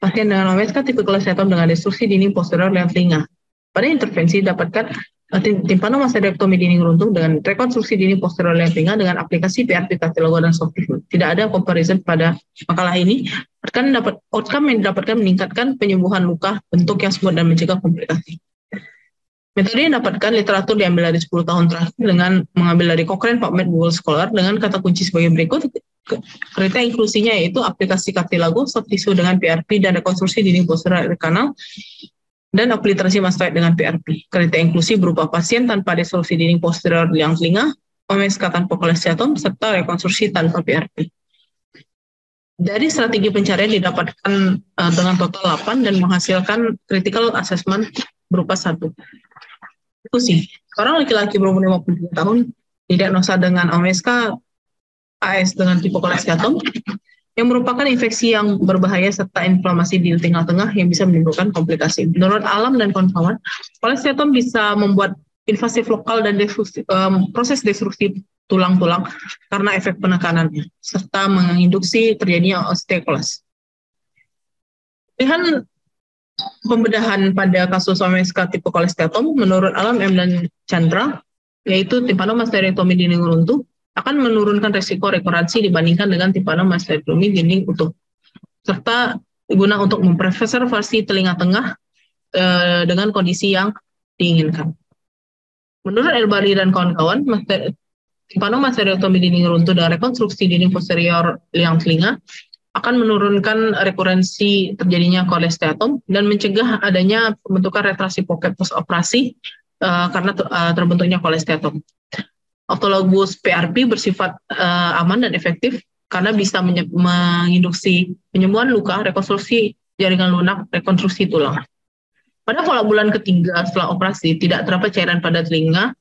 pasien dengan OMSK tipe kolesteatom dengan destruksi dinding posterior liang telinga. Pada intervensi dapatkan timpanomastoidektomi dinding runtuh dengan rekonstruksi dinding posterior liang telinga dengan aplikasi PRP cartilago dan soft tissue. Tidak ada comparison pada makalah ini. Outcome yang didapatkan meningkatkan penyembuhan luka, bentuk yang smooth dan mencegah komplikasi. Metode yang didapatkan literatur diambil dari 10 tahun terakhir dengan mengambil dari Cochrane, PubMed, Google Scholar dengan kata kunci sebagai berikut. Kriteria inklusinya yaitu aplikasi cartilago, soft tissue dengan PRP dan rekonstruksi dinding posterior kanal dan obliterasi mastoid dengan PRP. Kriteria inklusi berupa pasien tanpa destruksi dinding posterior liang telinga, OMSK tanpa kolesteatom, serta rekonstruksi tanpa PRP. Dari strategi pencarian didapatkan dengan total 8 dan menghasilkan critical assessment berupa 1. Inklusi. Seorang laki-laki berumur 53 tahun didiagnosa dengan OMSK AS dengan tipe kolesteatom yang merupakan infeksi yang berbahaya serta inflamasi di telinga tengah yang bisa menimbulkan komplikasi. Menurut Alam dan kawan-kawan, kolesteatom bisa membuat invasif lokal dan proses destruksi tulang-tulang karena efek penekanannya, serta menginduksi terjadinya osteokolas. Pilihan pembedahan pada kasus OMSK tipe kolesteatom menurut Alam, M. dan Chandra, yaitu timpanomastoidektomi dinding runtuh, akan menurunkan resiko rekurensi dibandingkan dengan timpanomastoidektomi dinding utuh, serta guna untuk mempreservasi telinga tengah dengan kondisi yang diinginkan. Menurut Elbari dan kawan-kawan, timpanomastoidektomi dinding runtuh dan rekonstruksi dinding posterior liang telinga akan menurunkan rekurensi terjadinya kolesteatom dan mencegah adanya pembentukan retraksi pocket post-operasi karena terbentuknya kolesteatom. Autologous PRP bersifat aman dan efektif karena bisa menginduksi penyembuhan luka, rekonstruksi jaringan lunak, rekonstruksi tulang. Pada pola bulan ketiga setelah operasi, tidak terdapat cairan pada telinga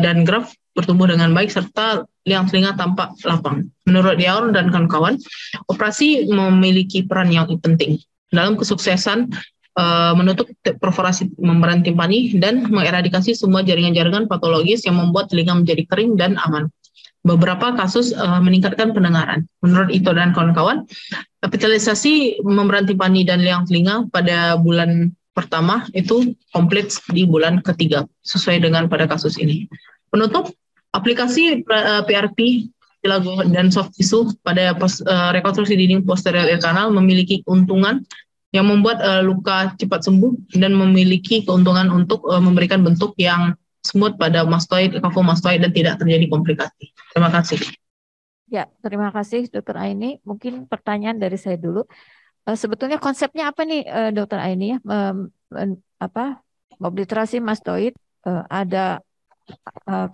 dan graf bertumbuh dengan baik serta liang telinga tampak lapang. Menurut Yaur dan kawan-kawan, operasi memiliki peran yang penting dalam kesuksesan menutup perforasi membran timpani dan mengeradikasi semua jaringan-jaringan patologis yang membuat telinga menjadi kering dan aman. Beberapa kasus meningkatkan pendengaran. Menurut Ito dan kawan-kawan, kapitalisasi membran timpani dan liang telinga pada bulan pertama itu komplit di bulan ketiga, sesuai dengan pada kasus ini. Penutup, aplikasi PRP dan soft tissue pada rekonstruksi dinding posterior kanal memiliki keuntungan yang membuat luka cepat sembuh dan memiliki keuntungan untuk memberikan bentuk yang smooth pada mastoid, kafu mastoid dan tidak terjadi komplikasi. Terima kasih. Ya, terima kasih Dr. Aini. Mungkin pertanyaan dari saya dulu. Sebetulnya konsepnya apa nih Dr. Aini ya? Obliterasi mastoid, ada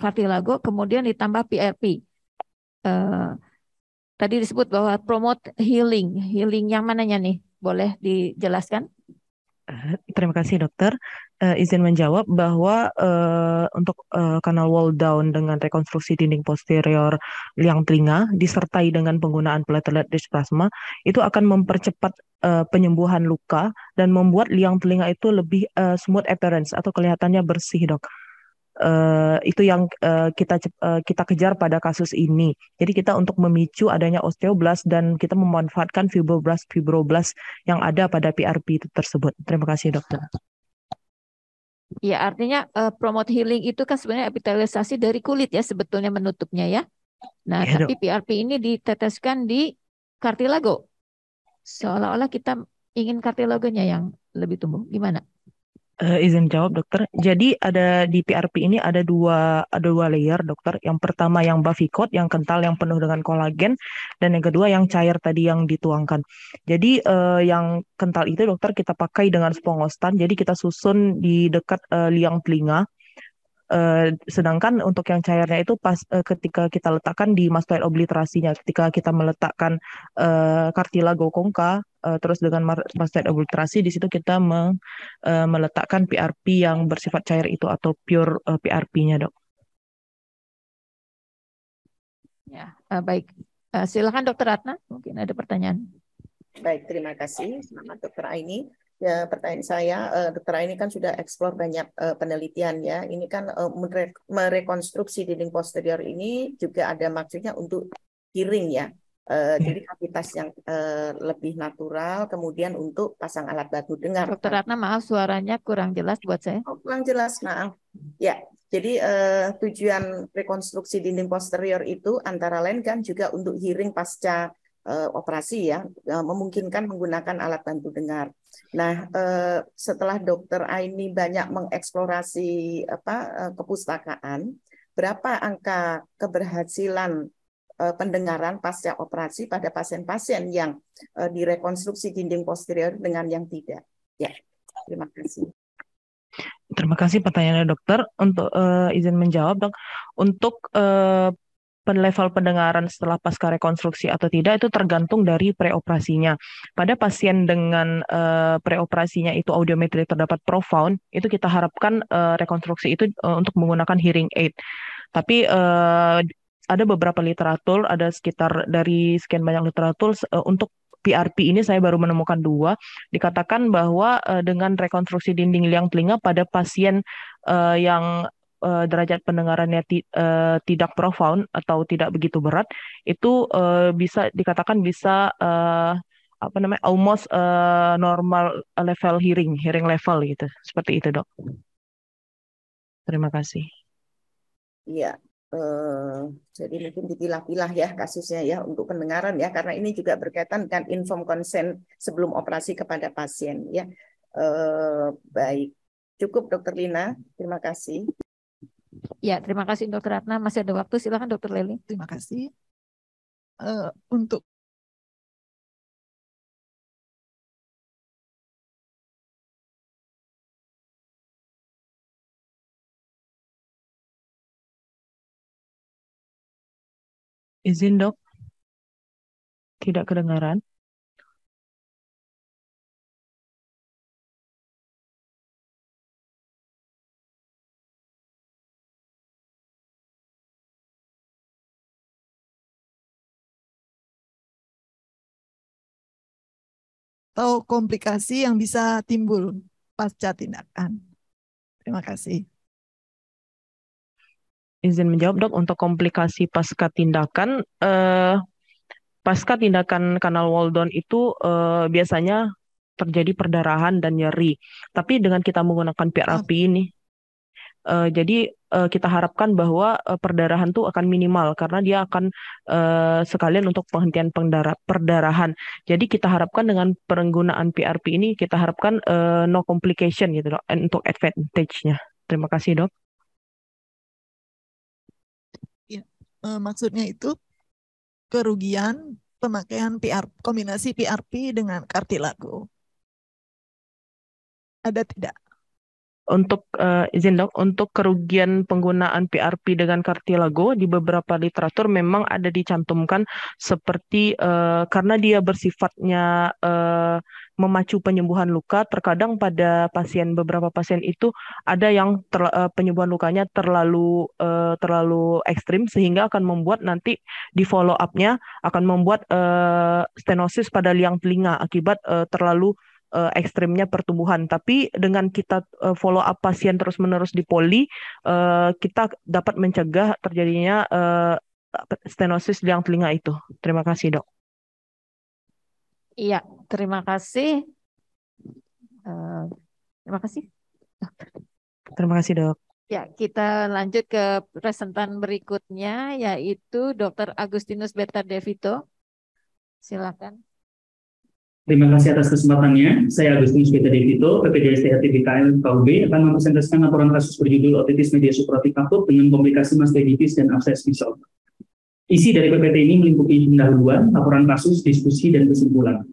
cartilago, kemudian ditambah PRP. Tadi disebut bahwa promote healing. Healing yang mananya nih? Boleh dijelaskan? Terima kasih dokter. Izin menjawab bahwa untuk kanal wall down dengan rekonstruksi dinding posterior liang telinga disertai dengan penggunaan platelet rich plasma itu akan mempercepat penyembuhan luka dan membuat liang telinga itu lebih smooth appearance atau kelihatannya bersih, dok. Itu yang kita kejar pada kasus ini. Jadi kita untuk memicu adanya osteoblast dan kita memanfaatkan fibroblast yang ada pada PRP itu tersebut. Terima kasih dokter. Ya, artinya promote healing itu kan sebenarnya epitelisasi dari kulit ya sebetulnya menutupnya ya. Nah, Ya, tapi PRP ini diteteskan di cartilago. Seolah-olah kita ingin cartilagonya yang lebih tumbuh. Gimana? Izin jawab dokter. Jadi ada di PRP ini ada dua layer dokter. Yang pertama yang Bavikot yang kental yang penuh dengan kolagen, dan yang kedua yang cair tadi yang dituangkan. Jadi yang kental itu dokter kita pakai dengan spongostan. Jadi kita susun di dekat liang telinga. Sedangkan untuk yang cairnya itu pas ketika kita letakkan di mastoid obliterasinya, ketika kita meletakkan kartilago kongka, terus dengan mastoid obliterasi di situ kita meletakkan PRP yang bersifat cair itu atau pure PRP-nya dok. Ya, baik. Silakan Dokter Ratna, mungkin ada pertanyaan. Baik, terima kasih. Selamat Dokter Aini. Ya, pertanyaan saya, Dokter Aini kan sudah eksplor banyak penelitian ya. Ini kan merekonstruksi dinding posterior ini juga ada maksudnya untuk hearing ya. Jadi kavitas yang lebih natural, kemudian untuk pasang alat bantu dengar. Dokter Ratna, maaf suaranya kurang jelas buat saya. Oh, kurang jelas, maaf. Ya, jadi tujuan rekonstruksi dinding posterior itu antara lain kan juga untuk hearing pasca operasi ya, memungkinkan menggunakan alat bantu dengar. Nah, setelah Dokter Aini banyak mengeksplorasi kepustakaan, berapa angka keberhasilan pendengaran pasca operasi pada pasien-pasien yang direkonstruksi dinding posterior dengan yang tidak? Ya, terima kasih. Terima kasih pertanyaannya dokter. Untuk izin menjawab dok, untuk level pendengaran setelah pasca rekonstruksi atau tidak itu tergantung dari preoperasinya. Pada pasien dengan preoperasinya itu audiometri terdapat profound, itu kita harapkan rekonstruksi itu untuk menggunakan hearing aid. Tapi ada beberapa literatur, ada sekitar dari sekian banyak literatur untuk PRP ini saya baru menemukan 2. Dikatakan bahwa dengan rekonstruksi dinding liang telinga pada pasien yang derajat pendengarannya tidak profound atau tidak begitu berat, itu bisa dikatakan bisa almost normal level hearing level gitu, seperti itu dok. Terima kasih. Iya, jadi mungkin dipilah-pilah ya kasusnya ya untuk pendengaran ya, karena ini juga berkaitan dengan informed consent sebelum operasi kepada pasien ya. Baik, cukup Dokter Lina, terima kasih. Ya, terima kasih Dokter Ratna. Masih ada waktu, silakan Dokter Leli. Terima kasih. Untuk Izin dok, tidak kedengaran. atau komplikasi yang bisa timbul pasca tindakan. Terima kasih. Izin menjawab dok, untuk komplikasi pasca tindakan kanal wall down itu biasanya terjadi perdarahan dan nyeri. Tapi dengan kita menggunakan PRP ini, jadi kita harapkan bahwa perdarahan itu akan minimal karena dia akan sekalian untuk penghentian perdarahan. Jadi kita harapkan dengan penggunaan PRP ini kita harapkan no complication gitu dok, untuk advantage-nya. Terima kasih dok. Ya, maksudnya itu kerugian pemakaian kombinasi PRP dengan kartilago. Ada tidak? Untuk izin dok, untuk kerugian penggunaan PRP dengan kartilago di beberapa literatur memang ada dicantumkan seperti karena dia bersifatnya memacu penyembuhan luka. Terkadang pada beberapa pasien itu ada yang penyembuhan lukanya terlalu ekstrim sehingga akan membuat nanti di follow up-nya akan membuat stenosis pada liang telinga akibat terlalu ekstrimnya pertumbuhan. Tapi dengan kita follow up pasien terus-menerus di poli, kita dapat mencegah terjadinya stenosis liang telinga itu. Terima kasih dok. Iya, terima kasih. Terima kasih. Terima kasih dok. Ya, kita lanjut ke presentan berikutnya, yaitu Dr. Agustinus Bertadevito. Silakan. Terima kasih atas kesempatannya. Saya Agustinus Beta Devito, PPDS THT KUB, akan mempresentasikan laporan kasus berjudul otitis media superatif akut dengan komplikasi mastoiditis dan abses visor. Isi dari PPT ini meliputi pendahuluan, laporan kasus, diskusi, dan kesimpulan.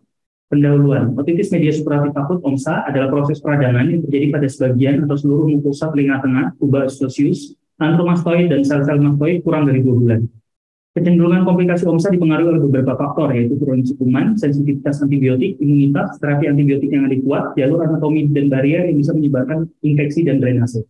Pendahuluan, otitis media superatif akut (OMSA) adalah proses peradangan yang terjadi pada sebagian atau seluruh mukosa telinga tengah, tuba eustachius, antromastoid, dan sel-sel mastoid kurang dari 2 bulan. Kecenderungan komplikasi OMSA dipengaruhi oleh beberapa faktor, yaitu kronis kuman, sensitivitas antibiotik, imunitas, terapi antibiotik yang lebih kuat, jalur anatomi dan barier yang bisa menyebabkan infeksi dan drainase.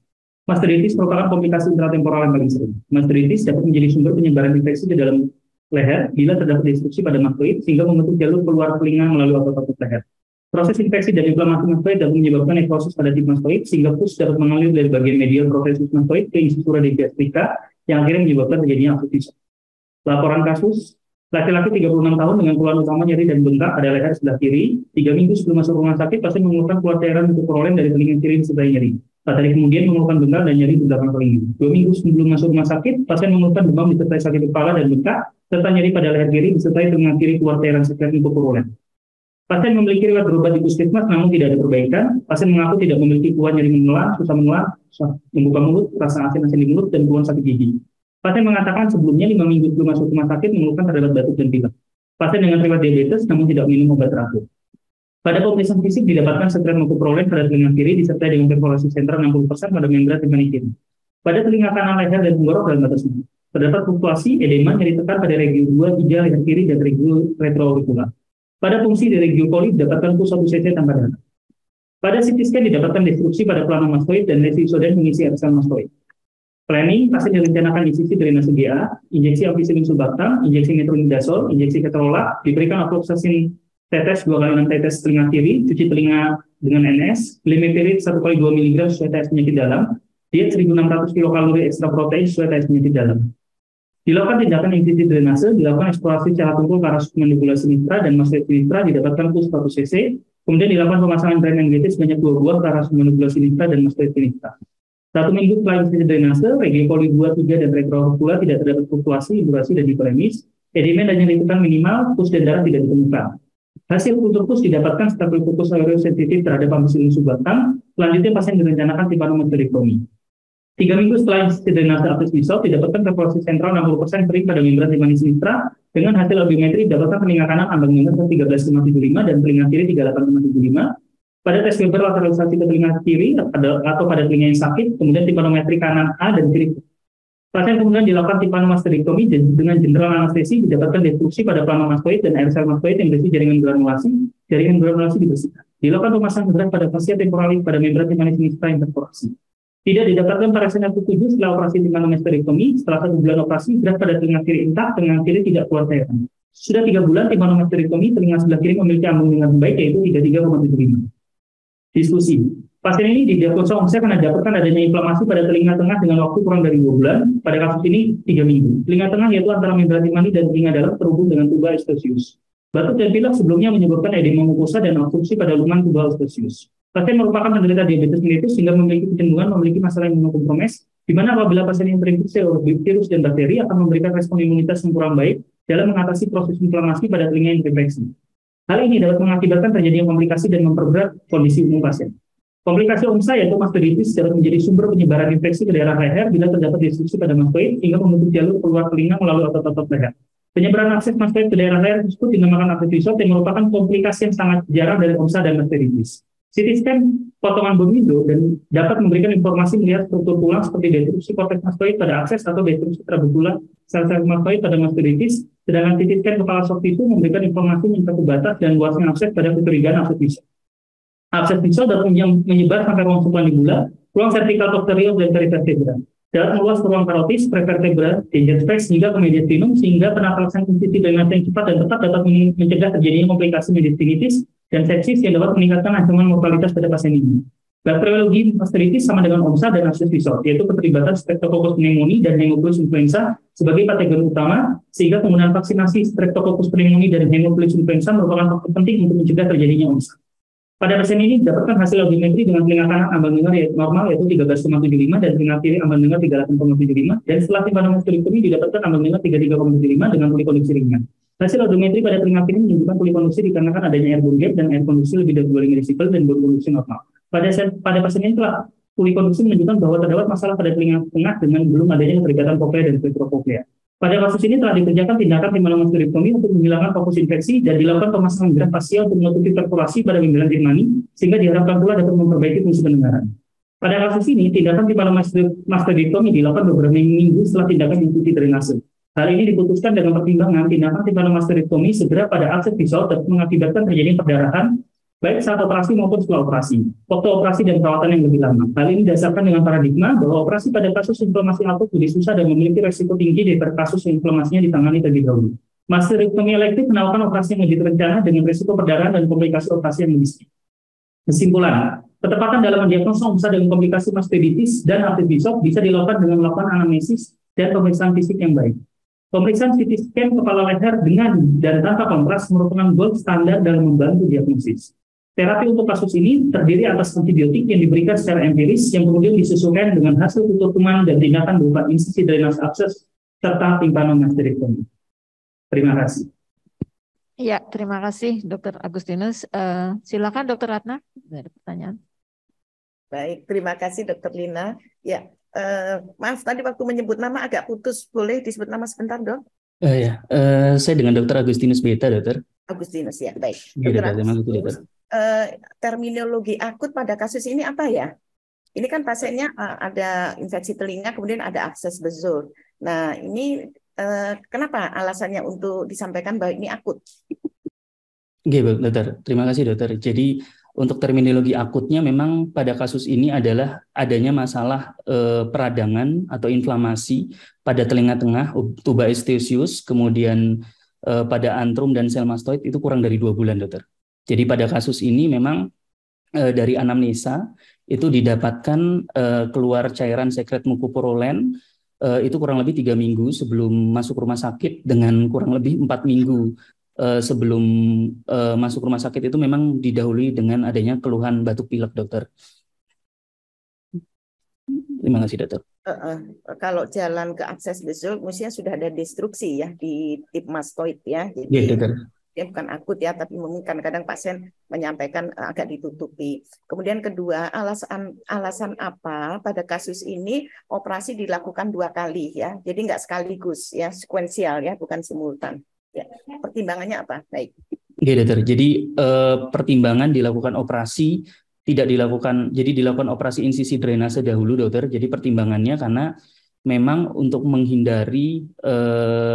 Mastoiditis merupakan komplikasi intratemporal yang paling sering. Mastoiditis dapat menjadi sumber penyebaran infeksi ke dalam leher bila terdapat destruksi pada mastoid sehingga membentuk jalur keluar telinga melalui otot-otot leher. Proses infeksi dan inflamasi mastoid dapat menyebabkan nekrosis pada tip mastoid sehingga pus dapat mengalir dari bagian medial protesis mastoid ke incisura digastrika yang akhirnya menyebabkan terjadinya abses visor. Laporan kasus, laki-laki 36 tahun dengan keluhan utama nyeri dan bengkak pada leher sebelah kiri. 3 minggu sebelum masuk rumah sakit, pasien mengeluhkan keluar cairan untuk perolen dari telinga kiri disertai nyeri. 4 hari kemudian mengeluhkan bengkak dan nyeri di belakang telinga. 2 minggu sebelum masuk rumah sakit, pasien mengeluhkan demam disertai sakit kepala dan bengkak, serta nyeri pada leher kiri disertai telinga kiri keluar cairan sekret untuk perolen. Pasien memiliki riwayat berobat di puskesmas namun tidak ada perbaikan. Pasien mengaku tidak memiliki keluhan nyeri menelan, susah menelan, susah membuka mulut, rasa asin-asin di mulut, dan keluhan sakit gigi. Pasien mengatakan sebelumnya 5 minggu sebelum masuk rumah sakit mengeluhkan terdapat batuk dan pilek. Pasien dengan riwayat diabetes namun tidak minum obat teratur. Pada pemeriksaan fisik didapatkan sekret mukoprolen pada telinga kiri disertai dengan perforasi sentral 60% pada membran timpani kiri. Pada telinga kanan, leher, dan tenggorok dalam batas normal. Terdapat fluktuasi edema nyeri tekan pada regio 2, 3, leher kiri, dan regio retroaurikular. Pada fungsi di regio coli didapatkan pus 1 cc tanpa darah. Pada CT scan didapatkan destruksi pada plano mastoid dan lesi isoden mengisi areal mastoid. Planning, pasien direncanakan insisi drainase GA, injeksi ampicillin sulbactam, injeksi metronidazole, injeksi ketorolac, diberikan afloxacin tetes 2x6 tetes telinga kiri, cuci telinga dengan NS, glimepirid 1x2 mg sesuai tes penyakit dalam, diet 1.600 kilokalori ekstra protein sesuai tes penyakit dalam. Dilakukan tindakan insisi drainase, dilakukan eksplorasi cara tumpul ke arah submandibula sinistra dan mastoid sinistra, didapatkan pus 100 cc, kemudian dilakukan pemasangan drain NGT sebanyak 2 buah ke arah submandibula sinistra dan mastoid sinistra. 1 minggu setelah insisi drainase, regio coli 2, 3, dan retroaurikular tidak terdapat fluktuasi, durasi, dan hiperemis, edema dan nyeri tekan minimal, pus dan darah tidak ditemukan. Hasil kultur pus didapatkan staphylococcus aureus sensitif terhadap ampicillin sulbactam. Selanjutnya pasien direncanakan timpanomastoidektomi. 3 minggu setelah insisi drainase abses visor didapatkan perforasi sentral 60% kering pada membran timpani sinistra dengan hasil audiometri didapatkan telinga kanan ambang dengar 13,75 dan telinga kiri 38,75. Pada tes Weber lateralisasi ke telinga kiri atau pada telinga yang sakit, kemudian timpanometri kanan A dan kiri. Pasien kemudian dilakukan timpanomastektomi dengan general anestesi, didapatkan destruksi pada plano mastoid dan air sel mastoid yang berisi jaringan granulasi dibersihkan. Dilakukan pemasangan berat pada fascia temporalis pada membran timpani sinistra interporasi. Tidak didapatkan parasenar tujuh setelah operasi timpanomastektomi. Setelah 1 bulan operasi, berat pada telinga kiri intak, telinga kiri tidak keluar cairan. Sudah 3 bulan timpanomastektomi, telinga sebelah kiri memiliki ambung dengan baik yaitu 33,75. Diskusi. Pasien ini didiagnosa OMSA karena didapatkan adanya inflamasi pada telinga tengah dengan waktu kurang dari 2 bulan. Pada kasus ini 3 minggu. Telinga tengah yaitu antara membran timpani dan telinga dalam terhubung dengan tuba eustachius. Batuk dan pilek sebelumnya menyebabkan edema mukosa dan obstruksi pada luman tuba eustachius. Pasien merupakan penderita diabetes mellitus sehingga memiliki kecenderungan memiliki masalah imunokompromis, di mana apabila pasien yang terinfeksi oleh virus dan bakteri akan memberikan respon imunitas yang kurang baik dalam mengatasi proses inflamasi pada telinga yang terinfeksi. Hal ini dapat mengakibatkan terjadinya komplikasi dan memperberat kondisi umum pasien. Komplikasi OMSA yaitu mastoiditis dapat menjadi sumber penyebaran infeksi ke daerah leher bila terdapat destruksi pada mastoid hingga membentuk jalur keluar telinga melalui otot-otot leher. Penyebaran akses mastoid ke daerah leher tersebut dinamakan abses visor yang merupakan komplikasi yang sangat jarang dari OMSA dan mastoiditis. CT scan potongan bone window dan dapat memberikan informasi melihat struktur tulang seperti destruksi korteks mastoid pada akses atau destruksi trabecular sel-sel mastoid pada mastoiditis, sedangkan CT scan kepala soft tissue memberikan informasi mencakup batas dan luasnya akses pada kecurigaan abses visor. Abses visor dapat menyebar sampai ruang submandibula, ruang vertikal posterior dan perivertebra. Dapat meluas ke ruang karotis, prevertebra, danger space hingga ke mediastinum sehingga penatasan insisi drainase yang cepat dan tepat dapat mencegah terjadinya komplikasi mediastinitis dan sepsis yang dapat meningkatkan ancaman mortalitas pada pasien ini. Bakteriologi mastoiditis sama dengan OMSA dan abses visor, yaitu keterlibatan Streptococcus pneumoniae dan Haemophilus influenza sebagai patogen utama, sehingga penggunaan vaksinasi Streptococcus pneumoniae dan Haemophilus influenza merupakan faktor penting untuk mencegah terjadinya OMSA. Pada pasien ini didapatkan hasil audiometri dengan telinga kanan ambang dengar normal yaitu 13,75 dan telinga kiri ambang dengar 38,75 dan setelah timpanomastektomi didapatkan ambang dengar 33,75 dengan polikondiksi ringan. Hasil odometri pada telinga kiri menunjukkan polikonduksi dikarenakan adanya airborne gap dan air konduksi lebih dari 2 resipel dan bone konduksi normal. Pada pasien ini telah polikonduksi menunjukkan bahwa terdapat masalah pada telinga tengah dengan belum adanya keterikatan koklea dan retrokoklea. Pada kasus ini telah dikerjakan tindakan timpanomastoidektomi untuk menghilangkan fokus infeksi dan dilakukan pemasangan graf facial untuk menutupi perforasi pada membrana tirmani sehingga diharapkan pula dapat memperbaiki fungsi pendengaran. Pada kasus ini, tindakan timpanomastoidektomi dilakukan beberapa minggu setelah tindakan infusi drainase. Hal ini diputuskan dengan pertimbangan tindakan timpanomastoidektomi segera pada akses visual dapat mengakibatkan terjadinya perdarahan baik saat operasi maupun setelah operasi, waktu operasi dan perawatan yang lebih lama. Hal ini didasarkan dengan paradigma bahwa operasi pada kasus inflamasi akut lebih susah dan memiliki resiko tinggi daripada kasus yang inflamasinya ditangani terlebih dahulu. Mastoidektomi elektif menawarkan operasi yang lebih terencana dengan resiko perdarahan dan komplikasi operasi yang lebih sedikit. Kesimpulan, ketepatan dalam mendiagnosa besar dengan komplikasi mastoiditis dan aktif bisop bisa dilakukan dengan melakukan anamnesis dan pemeriksaan fisik yang baik. Pemeriksaan CT scan kepala leher dengan dan tanpa kontras merupakan gold standar dalam membantu diagnosis. Terapi untuk kasus ini terdiri atas antibiotik yang diberikan secara empiris yang kemudian disesuaikan dengan hasil tutur kuman dan tindakan berupa insisi drainase akses serta timpanomastoidektomi. Terima kasih. Ya, terima kasih Dr. Agustinus. Silakan Dr. Ratna, ada pertanyaan. Baik, terima kasih Dr. Lina. Ya, maaf tadi waktu menyebut nama agak putus, boleh disebut nama sebentar dok? Saya dengan Dr. Agustinus Beta, dokter. Agustinus ya, baik. Dr. Agustinus, terminologi akut pada kasus ini apa ya? Ini kan pasiennya ada infeksi telinga, kemudian ada akses bezul. Nah, ini kenapa alasannya untuk disampaikan bahwa ini akut? Oke, dokter. Terima kasih, dokter. Jadi untuk terminologi akutnya memang pada kasus ini adalah adanya masalah peradangan atau inflamasi pada telinga tengah, tuba eustachius, kemudian pada antrum dan sel mastoid itu kurang dari 2 bulan, dokter. Jadi pada kasus ini memang dari anamnesa itu didapatkan keluar cairan sekret mukoporulen itu kurang lebih 3 minggu sebelum masuk rumah sakit dengan kurang lebih 4 minggu sebelum masuk rumah sakit itu memang didahului dengan adanya keluhan batuk pilek, dokter. Terima kasih, dokter. Kalau jalan ke akses bezul, mestinya sudah ada destruksi ya di tip mastoid ya. Jadi ya, dokter. Dia bukan akut ya, tapi mungkin kadang pasien menyampaikan agak ditutupi. Kemudian kedua, alasan apa pada kasus ini operasi dilakukan 2 kali ya, jadi nggak sekaligus ya, sekuensial ya, bukan simultan. Ya, pertimbangannya apa? Baik. Oke, dokter. Jadi pertimbangan dilakukan operasi tidak dilakukan, jadi dilakukan operasi insisi drainase dahulu, dokter. Jadi pertimbangannya karena memang untuk menghindari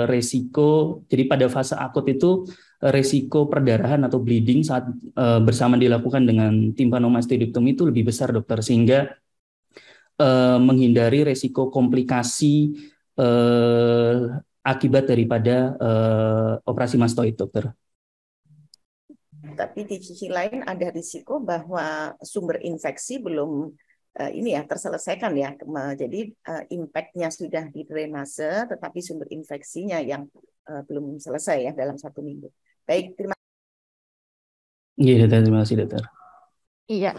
resiko, jadi pada fase akut itu resiko perdarahan atau bleeding saat bersama dilakukan dengan timpanomastoidektomi itu lebih besar, dokter, sehingga menghindari resiko komplikasi akibat daripada operasi mastoid, dokter. Tapi di sisi lain ada risiko bahwa sumber infeksi belum ini ya terselesaikan ya. Jadi impact-nya sudah di drainase, tetapi sumber infeksinya yang belum selesai ya dalam 1 minggu. Baik, terima kasih. Iya, dokter. Terima kasih, dokter. Iya,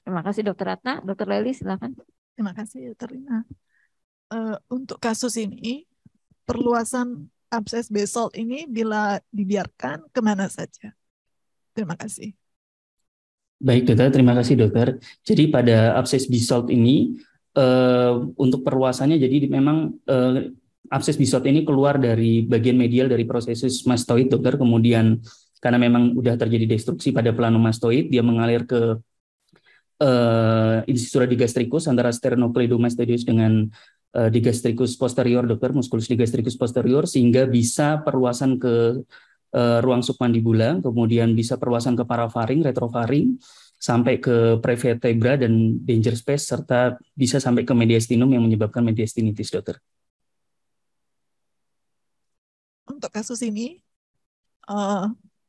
terima kasih Dr. Ratna. Dr. Leli, silakan. Terima kasih, Dr. Lina. Untuk kasus ini, perluasan abses basalt ini bila dibiarkan kemana saja? Terima kasih. Baik, dokter. Terima kasih, dokter. Jadi pada abses basalt ini, untuk perluasannya, jadi memang abses basalt ini keluar dari bagian medial dari prosesus mastoid, dokter. Kemudian karena memang udah terjadi destruksi pada planomastoid, dia mengalir ke incisura digastricus antara sternocleidomastoideus dengan digastricus posterior, dokter, musculus digastricus posterior, sehingga bisa perluasan ke ruang submandibula, kemudian bisa perluasan ke parafaring, retrofaring, sampai ke prevertebra dan danger space, serta bisa sampai ke mediastinum yang menyebabkan mediastinitis, dokter. Untuk kasus ini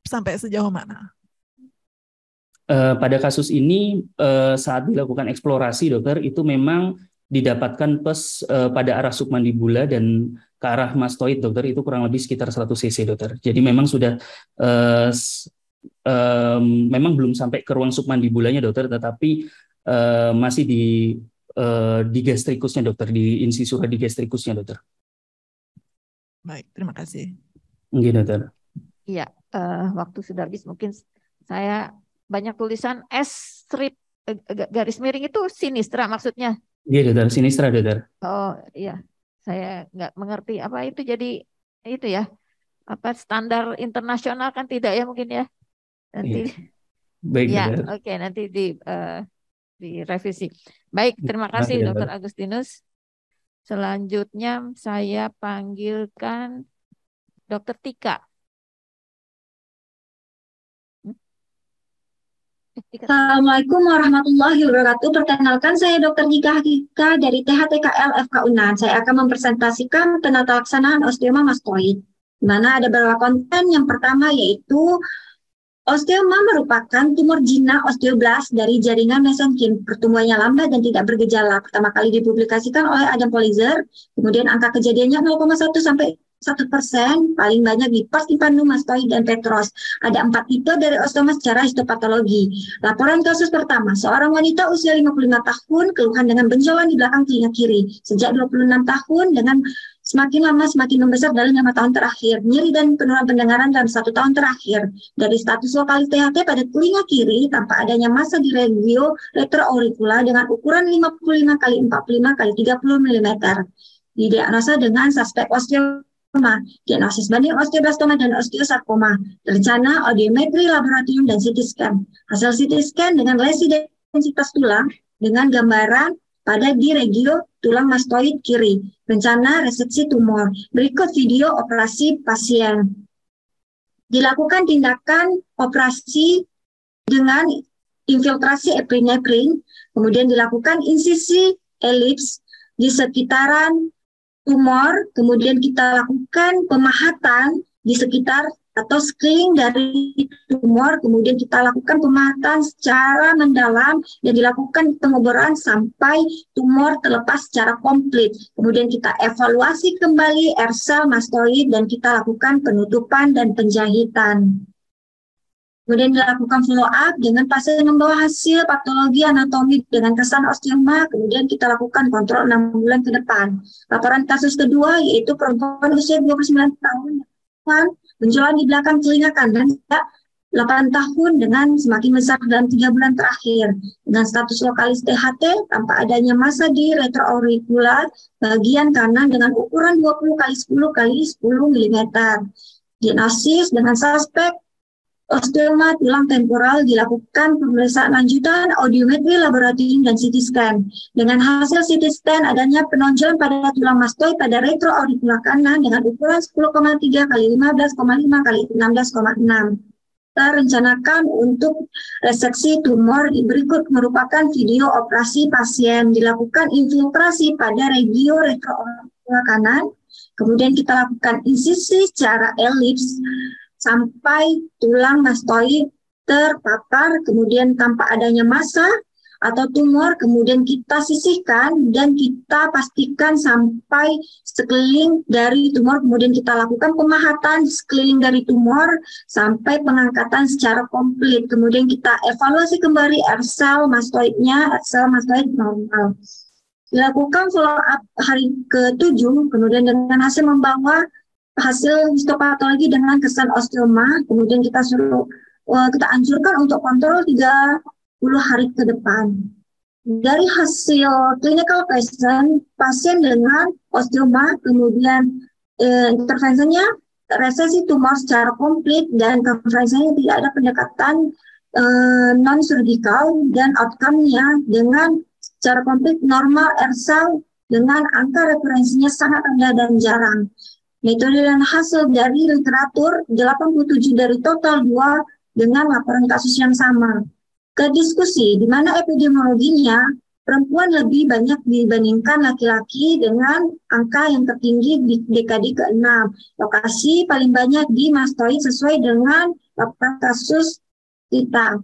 sampai sejauh mana? Pada kasus ini saat dilakukan eksplorasi, dokter, itu memang didapatkan pus pada arah submandibula dan ke arah mastoid, dokter, itu kurang lebih sekitar 100 cc, dokter. Jadi memang sudah memang belum sampai ke ruang submandibulanya, dokter, tetapi masih di digastricusnya, dokter, di incisura digastricusnya, dokter. Baik, terima kasih. Nggih, dokter. Iya, waktu sudah habis. Mungkin saya banyak tulisan S strip garis miring itu sinistra maksudnya. Iya, dokter. Sinistra, dokter. Oh iya, saya nggak mengerti apa itu. Jadi itu ya, apa standar internasional kan tidak ya mungkin ya. Nanti Iya. Baik, ya, dokter. oke, nanti direvisi. Baik, terima Terima kasih, kasih dokter. Dr. Agustinus. Selanjutnya saya panggilkan Dr. Tika. Assalamualaikum warahmatullahi wabarakatuh. Perkenalkan, saya Dr. Tika Hakika dari THTKL FK Unan. Saya akan mempresentasikan penata laksanaan osteoma mastoid, di mana ada beberapa konten. Yang pertama yaitu osteoma merupakan tumor jinak osteoblast dari jaringan mesenkim. Pertumbuhannya lambat dan tidak bergejala. Pertama kali dipublikasikan oleh Adam Polizer. Kemudian angka kejadiannya 0,1 sampai 1%, paling banyak di pars infundum, mastoid, dan petros. Ada 4 tipe dari osteoma secara histopatologi. Laporan kasus pertama, seorang wanita usia 55 tahun, keluhan dengan benjolan di belakang telinga kiri. Sejak 26 tahun, dengan semakin lama semakin membesar dalam 5 tahun terakhir. Nyeri dan penurunan pendengaran dalam 1 tahun terakhir. Dari status lokalis THT pada telinga kiri, tanpa adanya massa di regio retroauricula dengan ukuran 55 x 45 x 30 mm. Didiagnosa dengan suspek osteoma. Diagnosis banding osteoblastoma dan osteosarkoma. Rencana audiometri laboratorium dan CT scan. Hasil CT scan dengan lesi densitas tulang dengan gambaran pada di regio tulang mastoid kiri. Rencana reseksi tumor. Berikut video operasi pasien. Dilakukan tindakan operasi dengan infiltrasi epinefrin, kemudian dilakukan insisi elips di sekitaran tumor, kemudian kita lakukan pemahatan di sekitar atau screening dari tumor, kemudian kita lakukan pemahatan secara mendalam dan dilakukan pengoboran sampai tumor terlepas secara komplit. Kemudian kita evaluasi kembali R-cell mastoid dan kita lakukan penutupan dan penjahitan. Kemudian dilakukan follow up dengan pasien membawa hasil patologi anatomi dengan kesan osteoma, kemudian kita lakukan kontrol 6 bulan ke depan. Laporan kasus kedua yaitu perempuan usia 29 tahun, benjolan di belakang telinga kanan, 8 tahun dengan semakin besar dalam 3 bulan terakhir, dengan status lokalis THT tanpa adanya massa di retroauricula bagian kanan dengan ukuran 20 x 10 x 10 mm. Diagnosis dengan suspek osteoma tulang temporal, dilakukan pemeriksaan lanjutan audiometri laboratorium dan CT scan. Dengan hasil CT scan adanya penonjolan pada tulang mastoid pada retroauricula kanan dengan ukuran 10,3 x 15,5 x 16,6. Kita rencanakan untuk reseksi tumor. Berikut merupakan video operasi pasien. Dilakukan infiltrasi pada regio retroauricula kanan, kemudian kita lakukan insisi secara elips sampai tulang mastoid terpapar, kemudian tanpa adanya massa atau tumor, kemudian kita sisihkan dan kita pastikan sampai sekeliling dari tumor, kemudian kita lakukan pemahatan sekeliling dari tumor sampai pengangkatan secara komplit, kemudian kita evaluasi kembali R-cell mastoidnya, R-cell mastoid normal. Dilakukan follow up hari ke-7, kemudian dengan hasil membawa hasil histopatologi dengan kesan osteoma, kemudian kita anjurkan untuk kontrol 30 hari ke depan. Dari hasil clinical patient, pasien dengan osteoma, kemudian intervensinya resesi tumor secara komplit dan intervensinya tidak ada pendekatan non-surgical dan outcome-nya dengan secara komplit normal R-cell dengan angka referensinya sangat rendah dan jarang. Metode dan hasil dari literatur 87 dari total 2 dengan laporan kasus yang sama. Ke diskusi, di mana epidemiologinya perempuan lebih banyak dibandingkan laki-laki dengan angka yang tertinggi di dekade ke-6. Lokasi paling banyak di mastoid sesuai dengan laporan kasus kita.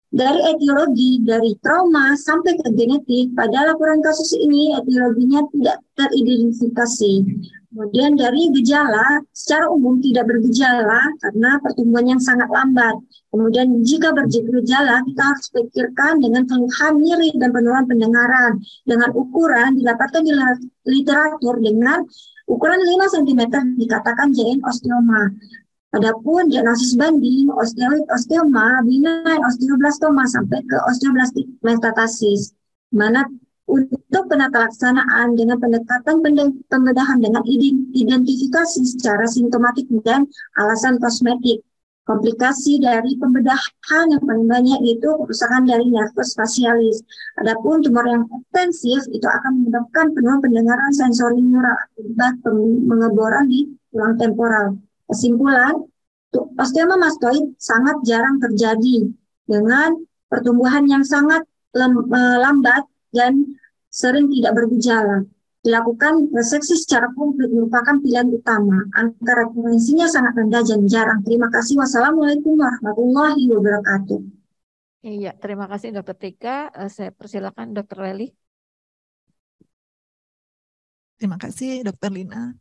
Dari etiologi, dari trauma sampai ke genetik, pada laporan kasus ini etiologinya tidak teridentifikasi. Kemudian dari gejala, secara umum tidak bergejala karena pertumbuhan yang sangat lambat. Kemudian jika bergejala, kita harus pikirkan dengan keluhan nyeri dan penurunan pendengaran. Dengan ukuran didapatkan di literatur dengan Ukuran 5 cm dikatakan JN osteoma. Adapun diagnosis banding osteoid osteoma, benign osteoblastoma sampai ke osteoblastik metatasis. Mana untuk penata laksanaan dengan pendekatan pembedahan dengan identifikasi secara simptomatik dan alasan kosmetik. Komplikasi dari pembedahan yang paling banyak itu kerusakan dari nervus facialis. Adapun tumor yang ekstensif itu akan menyebabkan penurunan pendengaran sensori neural akibat pengeboran di tulang temporal. Kesimpulan, osteoma mastoid sangat jarang terjadi dengan pertumbuhan yang sangat lambat dan sering tidak bergejala. Dilakukan reseksi secara komplit merupakan pilihan utama. Angka referensinya sangat rendah dan jarang. Terima kasih. Wassalamualaikum warahmatullahi wabarakatuh. Iya, terima kasih Dr. Tika. Saya persilakan Dr. Leli. Terima kasih Dr. Lina.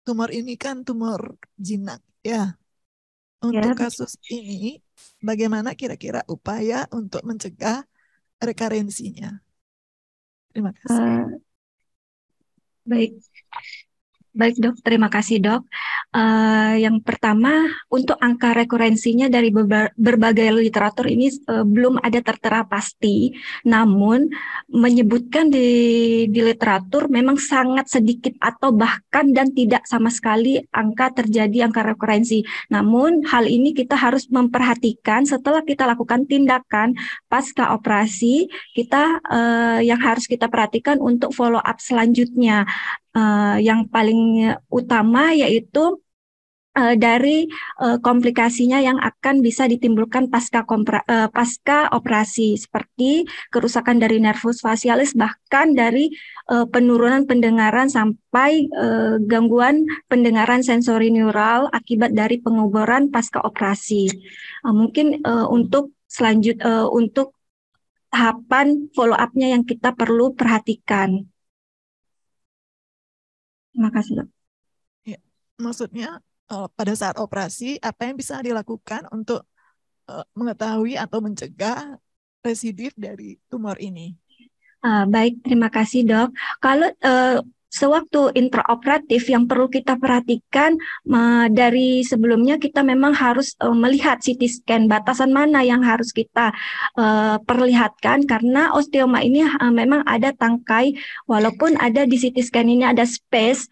Tumor ini kan tumor jinak ya. Untuk kasus ini, bagaimana kira-kira upaya untuk mencegah rekarensinya? Terima kasih. Baik dok, terima kasih dok. Yang pertama, untuk angka rekurensinya dari berbagai literatur ini belum ada tertera pasti, namun menyebutkan di literatur memang sangat sedikit atau bahkan dan tidak sama sekali terjadi angka rekurensi. Namun hal ini kita harus memperhatikan setelah kita lakukan tindakan pasca operasi, kita yang harus kita perhatikan untuk follow up selanjutnya. Yang paling utama yaitu dari komplikasinya yang akan bisa ditimbulkan pasca operasi, seperti kerusakan dari nervus facialis, bahkan dari penurunan pendengaran sampai gangguan pendengaran sensori neural akibat dari pengeboran pasca operasi. Mungkin untuk untuk tahapan follow up-nya yang kita perlu perhatikan. Terima kasih, dok. Ya, maksudnya pada saat operasi, apa yang bisa dilakukan untuk mengetahui atau mencegah residif dari tumor ini? Baik, terima kasih dok. Kalau sewaktu intraoperatif yang perlu kita perhatikan dari sebelumnya kita memang harus melihat CT scan batasan mana yang harus kita perlihatkan, karena osteoma ini memang ada tangkai, walaupun ada di CT scan ini ada space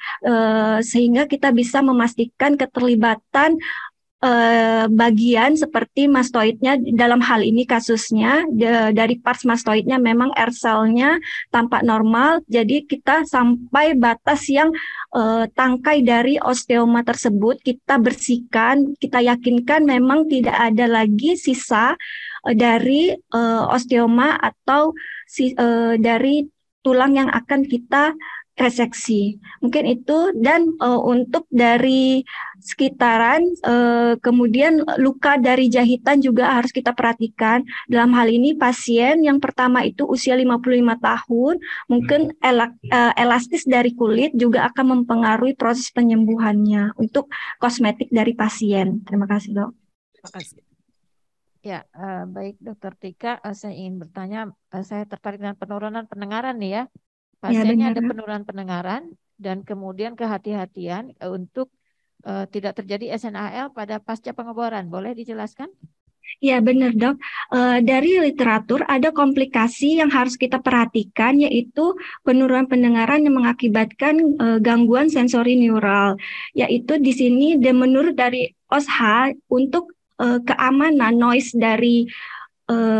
sehingga kita bisa memastikan keterlibatan bagian seperti mastoidnya. Dalam hal ini kasusnya dari parts mastoidnya memang air cell-nya tampak normal, jadi kita sampai batas yang tangkai dari osteoma tersebut kita bersihkan, kita yakinkan memang tidak ada lagi sisa dari osteoma atau dari tulang yang akan kita reseksi. Mungkin itu, dan untuk dari sekitaran kemudian luka dari jahitan juga harus kita perhatikan. Dalam hal ini pasien yang pertama itu usia 55 tahun, mungkin elastis dari kulit juga akan mempengaruhi proses penyembuhannya untuk kosmetik dari pasien. Terima kasih dok. Terima kasih. Ya, baik Dokter Tika, saya ingin bertanya, saya tertarik dengan penurunan pendengaran nih ya. Pasiennya ada penurunan pendengaran dan kemudian kehati-hatian untuk tidak terjadi SNAL pada pasca pengeboran. Boleh dijelaskan? Ya benar dok, dari literatur ada komplikasi yang harus kita perhatikan, yaitu penurunan pendengaran yang mengakibatkan gangguan sensori neural, yaitu di sini menurut dari OSHA untuk keamanan noise dari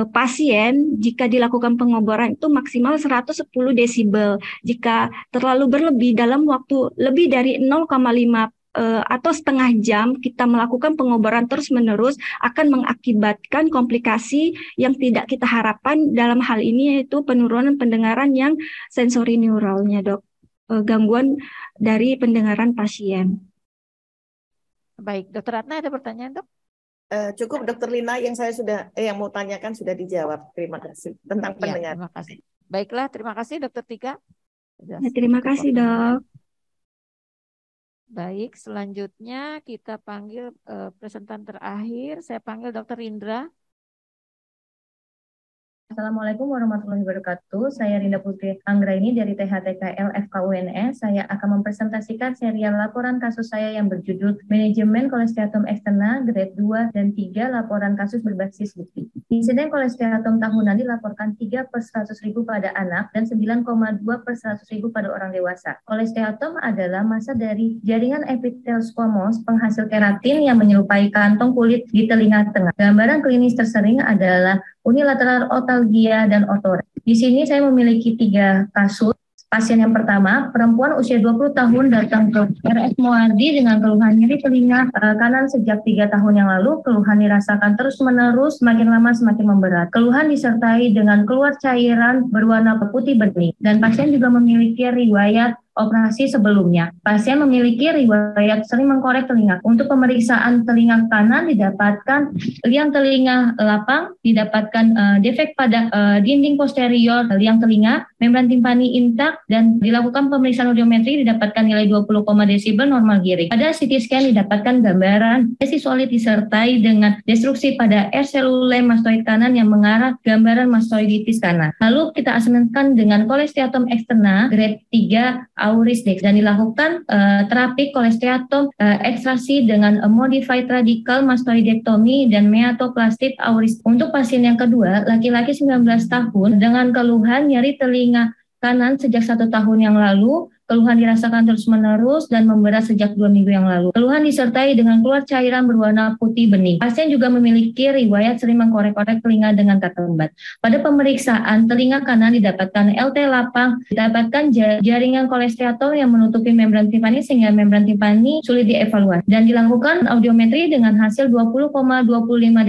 pasien jika dilakukan pengeboran itu maksimal 110 desibel. Jika terlalu berlebih dalam waktu lebih dari 0,5 atau setengah jam kita melakukan pengeboran terus-menerus akan mengakibatkan komplikasi yang tidak kita harapkan. Dalam hal ini yaitu penurunan pendengaran yang sensori neuralnya dok, gangguan dari pendengaran pasien. Baik, Dokter Ratna ada pertanyaan dok? Cukup Dokter Lina, yang saya yang mau tanyakan sudah dijawab. Terima kasih tentang pendengar. Terima kasih. Baiklah, terima kasih Dokter Tika. Terima kasih dok. Baik, selanjutnya kita panggil presentan terakhir. Saya panggil Dokter Indra. Assalamualaikum warahmatullahi wabarakatuh. Saya Rinda Putri Anggraini dari THTKL FKUNS. Saya akan mempresentasikan serial laporan kasus saya yang berjudul Manajemen Kolesteatum Eksterna Grade 2 dan 3 Laporan Kasus Berbasis Bukti. Insiden kolesteatum tahunan dilaporkan 3 per 100.000 pada anak dan 9,2 per 100.000 pada orang dewasa. Kolesteatum adalah massa dari jaringan epitel squamous penghasil keratin yang menyerupai kantong kulit di telinga tengah. Gambaran klinis tersering adalah unilateral otalgia dan otoreks. Di sini saya memiliki 3 kasus. Pasien yang pertama, perempuan usia 20 tahun datang ke RS Moardi dengan keluhan nyeri telinga kanan sejak 3 tahun yang lalu. Keluhan dirasakan terus-menerus, semakin lama semakin memberat. Keluhan disertai dengan keluar cairan berwarna putih bening. Dan pasien juga memiliki riwayat operasi sebelumnya. Pasien memiliki riwayat sering mengkorek telinga. Untuk pemeriksaan telinga kanan didapatkan liang telinga lapang, didapatkan defek pada dinding posterior liang telinga, membran timpani intak, dan dilakukan pemeriksaan audiometri didapatkan nilai 20, desibel normal giring. Pada CT scan didapatkan gambaran lesi solid disertai dengan destruksi pada air selule mastoid kanan yang mengarah gambaran mastoiditis kanan. Lalu kita asesmenkan dengan kolesteatum eksterna grade 3 auris dex dan dilakukan terapi kolesteatum ekstraksi dengan modified radical mastoidectomy dan meatoplastic auris. Untuk pasien yang kedua, laki-laki 19 tahun dengan keluhan nyeri telinga kanan sejak 1 tahun yang lalu. Keluhan dirasakan terus-menerus dan memberat sejak 2 minggu yang lalu. Keluhan disertai dengan keluar cairan berwarna putih bening. Pasien juga memiliki riwayat sering mengkorek-korek telinga dengan kata lembat. Pada pemeriksaan telinga kanan didapatkan LT lapang, didapatkan jaringan kolesteatum yang menutupi membran timpani sehingga membran timpani sulit dievaluasi. Dan dilakukan audiometri dengan hasil 20,25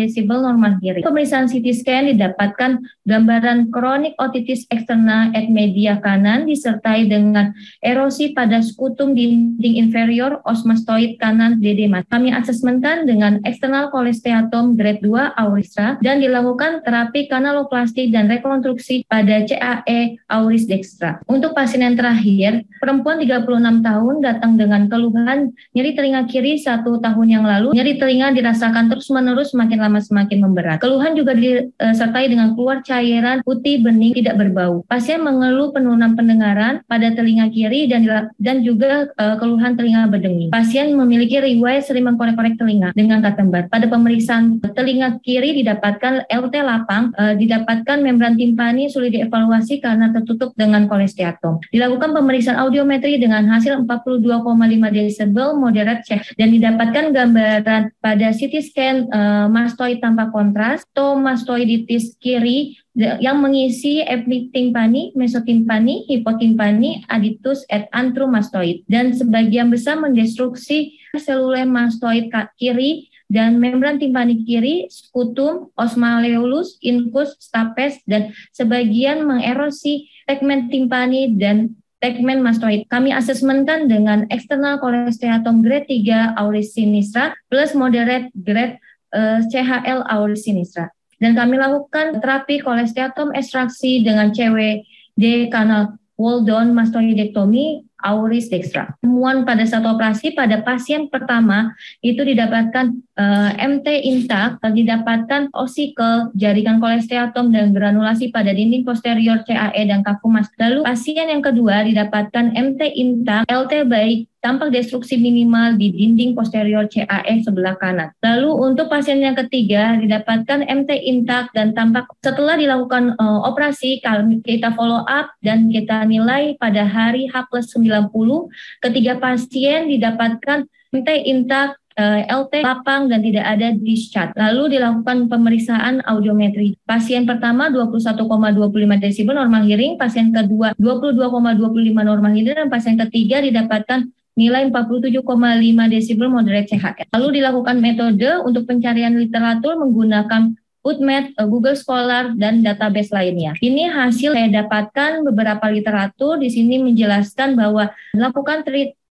desibel normal giring. Pemeriksaan CT scan didapatkan gambaran kronik otitis eksterna et media kanan disertai dengan erosi pada skutum dinding inferior osmastoid kanan DD mas. Kami asesmenkan dengan eksternal kolesteatum grade 2 auristra dan dilakukan terapi kanaloplastik dan rekonstruksi pada CAE auris dextra. Untuk pasien yang terakhir, perempuan 36 tahun datang dengan keluhan nyeri telinga kiri 1 tahun yang lalu. Nyeri telinga dirasakan terus-menerus, semakin lama semakin memberat. Keluhan juga disertai dengan keluar cairan putih bening tidak berbau. Pasien mengeluh penurunan pendengaran pada telinga kiri dan juga keluhan telinga berdenging. Pasien memiliki riwayat sering mengkorek-korek telinga dengan kata lembat. Pada pemeriksaan telinga kiri didapatkan LT lapang, didapatkan membran timpani sulit dievaluasi karena tertutup dengan kolesteatum. Dilakukan pemeriksaan audiometri dengan hasil 42,5 desibel moderate check dan didapatkan gambaran pada CT scan mastoid tanpa kontras, mastoiditis kiri yang mengisi epitimpani, mesotimpani, hipotimpani, aditus, et antrum mastoid dan sebagian besar mendestruksi selule mastoid kiri dan membran timpani kiri, skutum, osmaleolus, incus, stapes, dan sebagian mengerosi tegmen timpani dan tegmen mastoid. Kami asesmenkan dengan eksternal kolesteatum grade 3 auris sinistra plus moderate grade CHL auris sinistra. Dan kami lakukan terapi kolesteatum ekstraksi dengan CWD kanal wall down mastoidectomy auris dextra. Temuan pada satu operasi pada pasien pertama itu didapatkan MT intak, didapatkan osikel, jaringan kolesteatum dan granulasi pada dinding posterior CAE dan kafumas. Lalu pasien yang kedua didapatkan MT intak, LT baik, tampak destruksi minimal di dinding posterior CAE sebelah kanan. Lalu untuk pasien yang ketiga didapatkan MT intak dan tampak setelah dilakukan operasi kita follow up dan kita nilai pada hari H+90 ketiga pasien didapatkan MT intak, LT lapang dan tidak ada discharge. Lalu dilakukan pemeriksaan audiometri. Pasien pertama 21,25 desibel normal hearing, pasien kedua 22,25 normal hearing dan pasien ketiga didapatkan nilai 47,5 desibel moderate CHL. Lalu dilakukan metode untuk pencarian literatur menggunakan PubMed, Google Scholar, dan database lainnya. Ini hasil saya dapatkan beberapa literatur di sini menjelaskan bahwa melakukan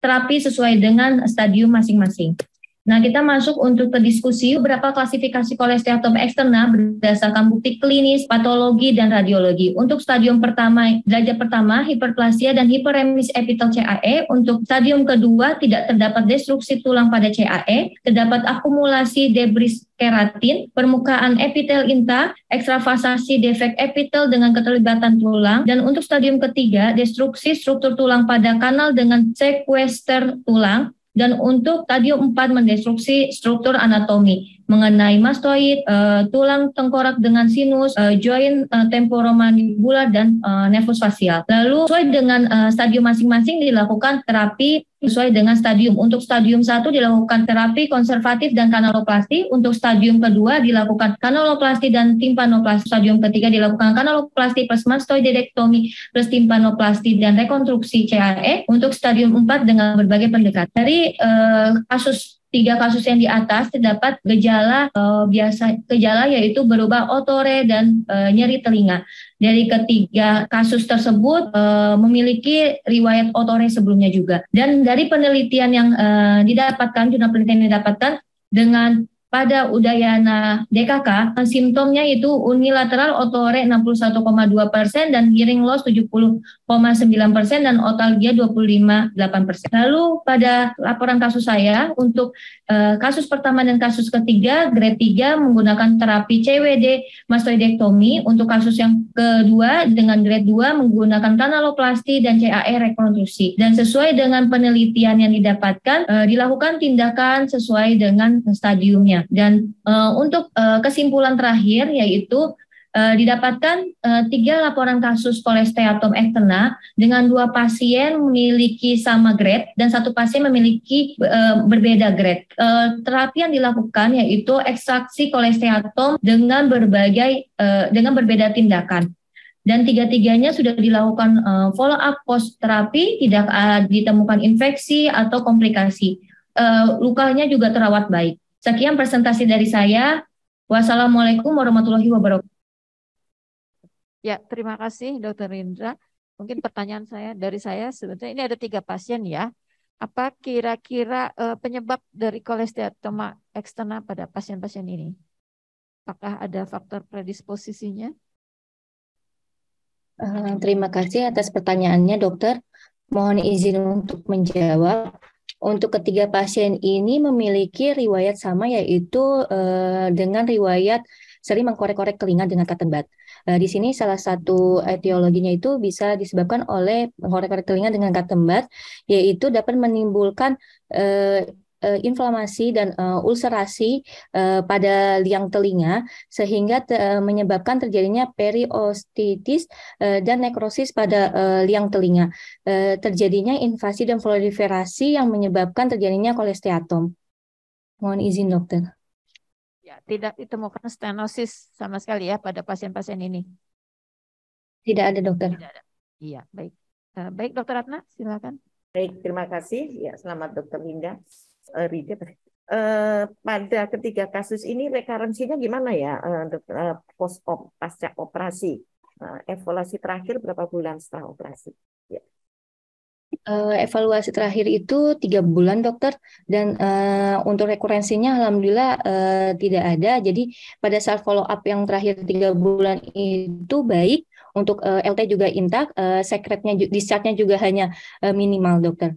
terapi sesuai dengan stadium masing-masing. Nah, kita masuk untuk ke diskusi berapa klasifikasi kolesteatom eksterna berdasarkan bukti klinis, patologi, dan radiologi. Untuk stadium pertama, derajat pertama, hiperplasia dan hiperemis epitel CAE. Untuk stadium kedua, tidak terdapat destruksi tulang pada CAE, terdapat akumulasi debris keratin, permukaan epitel inta, ekstravasasi defek epitel dengan keterlibatan tulang, dan untuk stadium ketiga, destruksi struktur tulang pada kanal dengan sequester tulang, dan untuk stadium 4 mendestruksi struktur anatomi mengenai mastoid, tulang tengkorak dengan sinus, joint temporomandibular, dan nervus facial. Lalu sesuai dengan stadium masing-masing dilakukan terapi sesuai dengan stadium. Untuk stadium 1 dilakukan terapi konservatif dan kanaloplasti. Untuk stadium kedua dilakukan kanaloplasti dan timpanoplasti. Stadium ketiga dilakukan kanaloplasti plus mastoidektomi plus timpanoplasti dan rekonstruksi CAE. Untuk stadium 4 dengan berbagai pendekatan. Dari tiga kasus yang di atas terdapat gejala gejala yaitu berubah otore dan nyeri telinga. Dari ketiga kasus tersebut memiliki riwayat otore sebelumnya juga. Dan dari penelitian yang didapatkan, jurnal penelitian yang didapatkan dengan pada Udayana DKK, simptomnya itu unilateral otore 61,2% dan hearing loss 70,9% dan otalgia 25,8%. Lalu pada laporan kasus saya untuk kasus pertama dan kasus ketiga grade 3 menggunakan terapi CWD mastoidektomi. Untuk kasus yang kedua dengan grade 2 menggunakan kanaloplasti dan CAE rekonstruksi. Dan sesuai dengan penelitian yang didapatkan dilakukan tindakan sesuai dengan stadiumnya. Dan untuk kesimpulan terakhir yaitu didapatkan 3 laporan kasus kolesteatom eksterna dengan 2 pasien memiliki sama grade dan 1 pasien memiliki berbeda grade. Terapi yang dilakukan yaitu ekstraksi kolesteatom dengan berbeda tindakan. Dan 3-tiganya sudah dilakukan follow up post terapi, tidak ditemukan infeksi atau komplikasi. Lukanya juga terawat baik. Sekian presentasi dari saya. Wassalamualaikum warahmatullahi wabarakatuh. Ya, terima kasih Dr. Rindra. Mungkin pertanyaan dari saya sebetulnya ini ada 3 pasien ya. Apa kira-kira penyebab dari kolesteatoma eksterna pada pasien-pasien ini? Apakah ada faktor predisposisinya? Terima kasih atas pertanyaannya, dokter. Mohon izin untuk menjawab. Untuk ketiga pasien ini memiliki riwayat sama, yaitu dengan riwayat sering mengkorek-korek telinga dengan cotton bud. Di sini salah satu etiologinya itu bisa disebabkan oleh mengkorek-korek telinga dengan cotton bud, yaitu dapat menimbulkan inflamasi dan ulcerasi pada liang telinga sehingga menyebabkan terjadinya periostitis dan nekrosis pada liang telinga. Terjadinya invasi dan proliferasi yang menyebabkan terjadinya kolesteatom. Mohon izin dokter. Ya, tidak ditemukan stenosis sama sekali ya pada pasien-pasien ini. Tidak ada dokter. Tidak ada. Iya, baik. Baik Dokter Ratna, silakan. Baik, terima kasih. Ya, selamat Dokter Rida. Pada ketiga kasus ini rekarensinya gimana ya pasca operasi? Evaluasi terakhir berapa bulan setelah operasi? Ya. Evaluasi terakhir itu 3 bulan dokter, dan untuk rekurensinya alhamdulillah tidak ada. Jadi pada saat follow up yang terakhir 3 bulan itu baik, untuk LT juga intak, sekretnya discharge-nya juga hanya minimal dokter.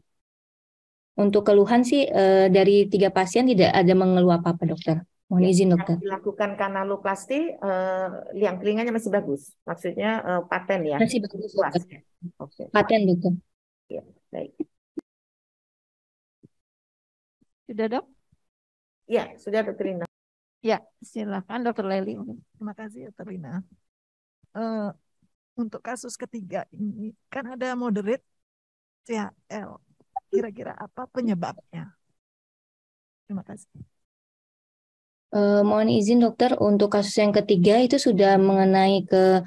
Untuk keluhan sih dari 3 pasien tidak ada mengeluh apa-apa dokter. Mohon izin dokter. Dilakukan kanaloplasti, liang telinganya masih bagus. Maksudnya paten ya? Masih bagus dokter. Oke. Paten dokter. Ya, baik. Sudah dok? Ya, sudah Dokter Rina. Ya, silakan Dokter Leli. Terima kasih Dokter Rina. Untuk kasus ketiga ini kan ada moderate CHL. Kira-kira apa penyebabnya? Terima kasih. Mohon izin dokter, untuk kasus yang ketiga itu sudah mengenai ke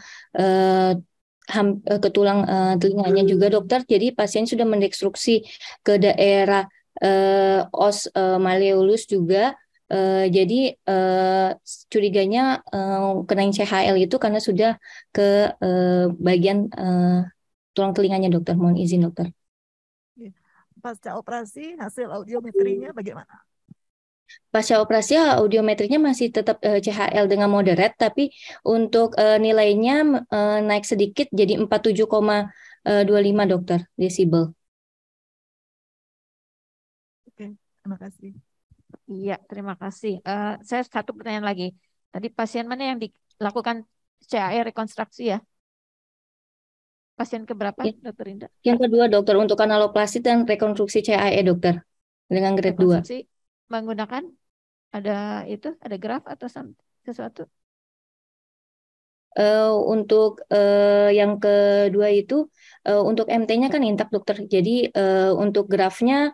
tulang telinganya juga dokter. Jadi pasien sudah mendestruksi ke daerah os malleolus juga. Jadi curiganya kenain CHL itu karena sudah ke bagian tulang telinganya dokter. Mohon izin dokter. Pasca operasi hasil audiometrinya bagaimana? pasca operasi audiometrinya masih tetap CHL dengan moderate, tapi untuk nilainya naik sedikit jadi 47,25 dokter desibel. Oke, terima kasih. Iya, terima kasih. Saya satu pertanyaan lagi. Tadi pasien mana yang dilakukan CAE rekonstruksi ya? Pasien keberapa, Ya. Dokter Indah? Yang kedua dokter untuk kanaloplasti dan rekonstruksi CAE dokter dengan grade 2. Rekonstruksi menggunakan ada graf atau sesuatu? Untuk yang kedua itu untuk MT-nya kan intak dokter. Jadi untuk grafnya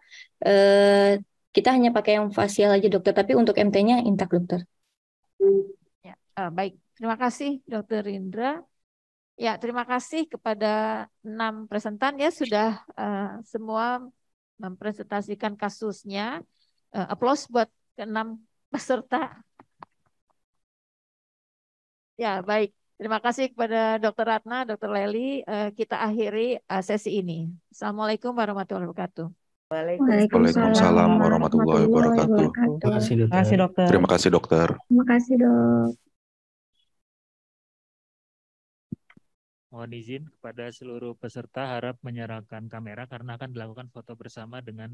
kita hanya pakai yang fasial aja dokter, tapi untuk MT-nya intak dokter. Ya, baik. Terima kasih Dokter Indra. Ya, terima kasih kepada 6 presentan ya sudah semua mempresentasikan kasusnya. Aplaus buat ke-6 peserta. Ya, baik. Terima kasih kepada Dr. Ratna, Dr. Leli. Kita akhiri sesi ini. Assalamualaikum warahmatullahi wabarakatuh. Waalaikumsalam warahmatullahi wabarakatuh. Terima kasih Terima kasih dokter. Terima kasih dokter. Terima kasih dok. Mohon izin kepada seluruh peserta harap menyerahkan kamera karena akan dilakukan foto bersama dengan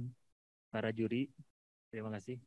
para juri. Terima kasih.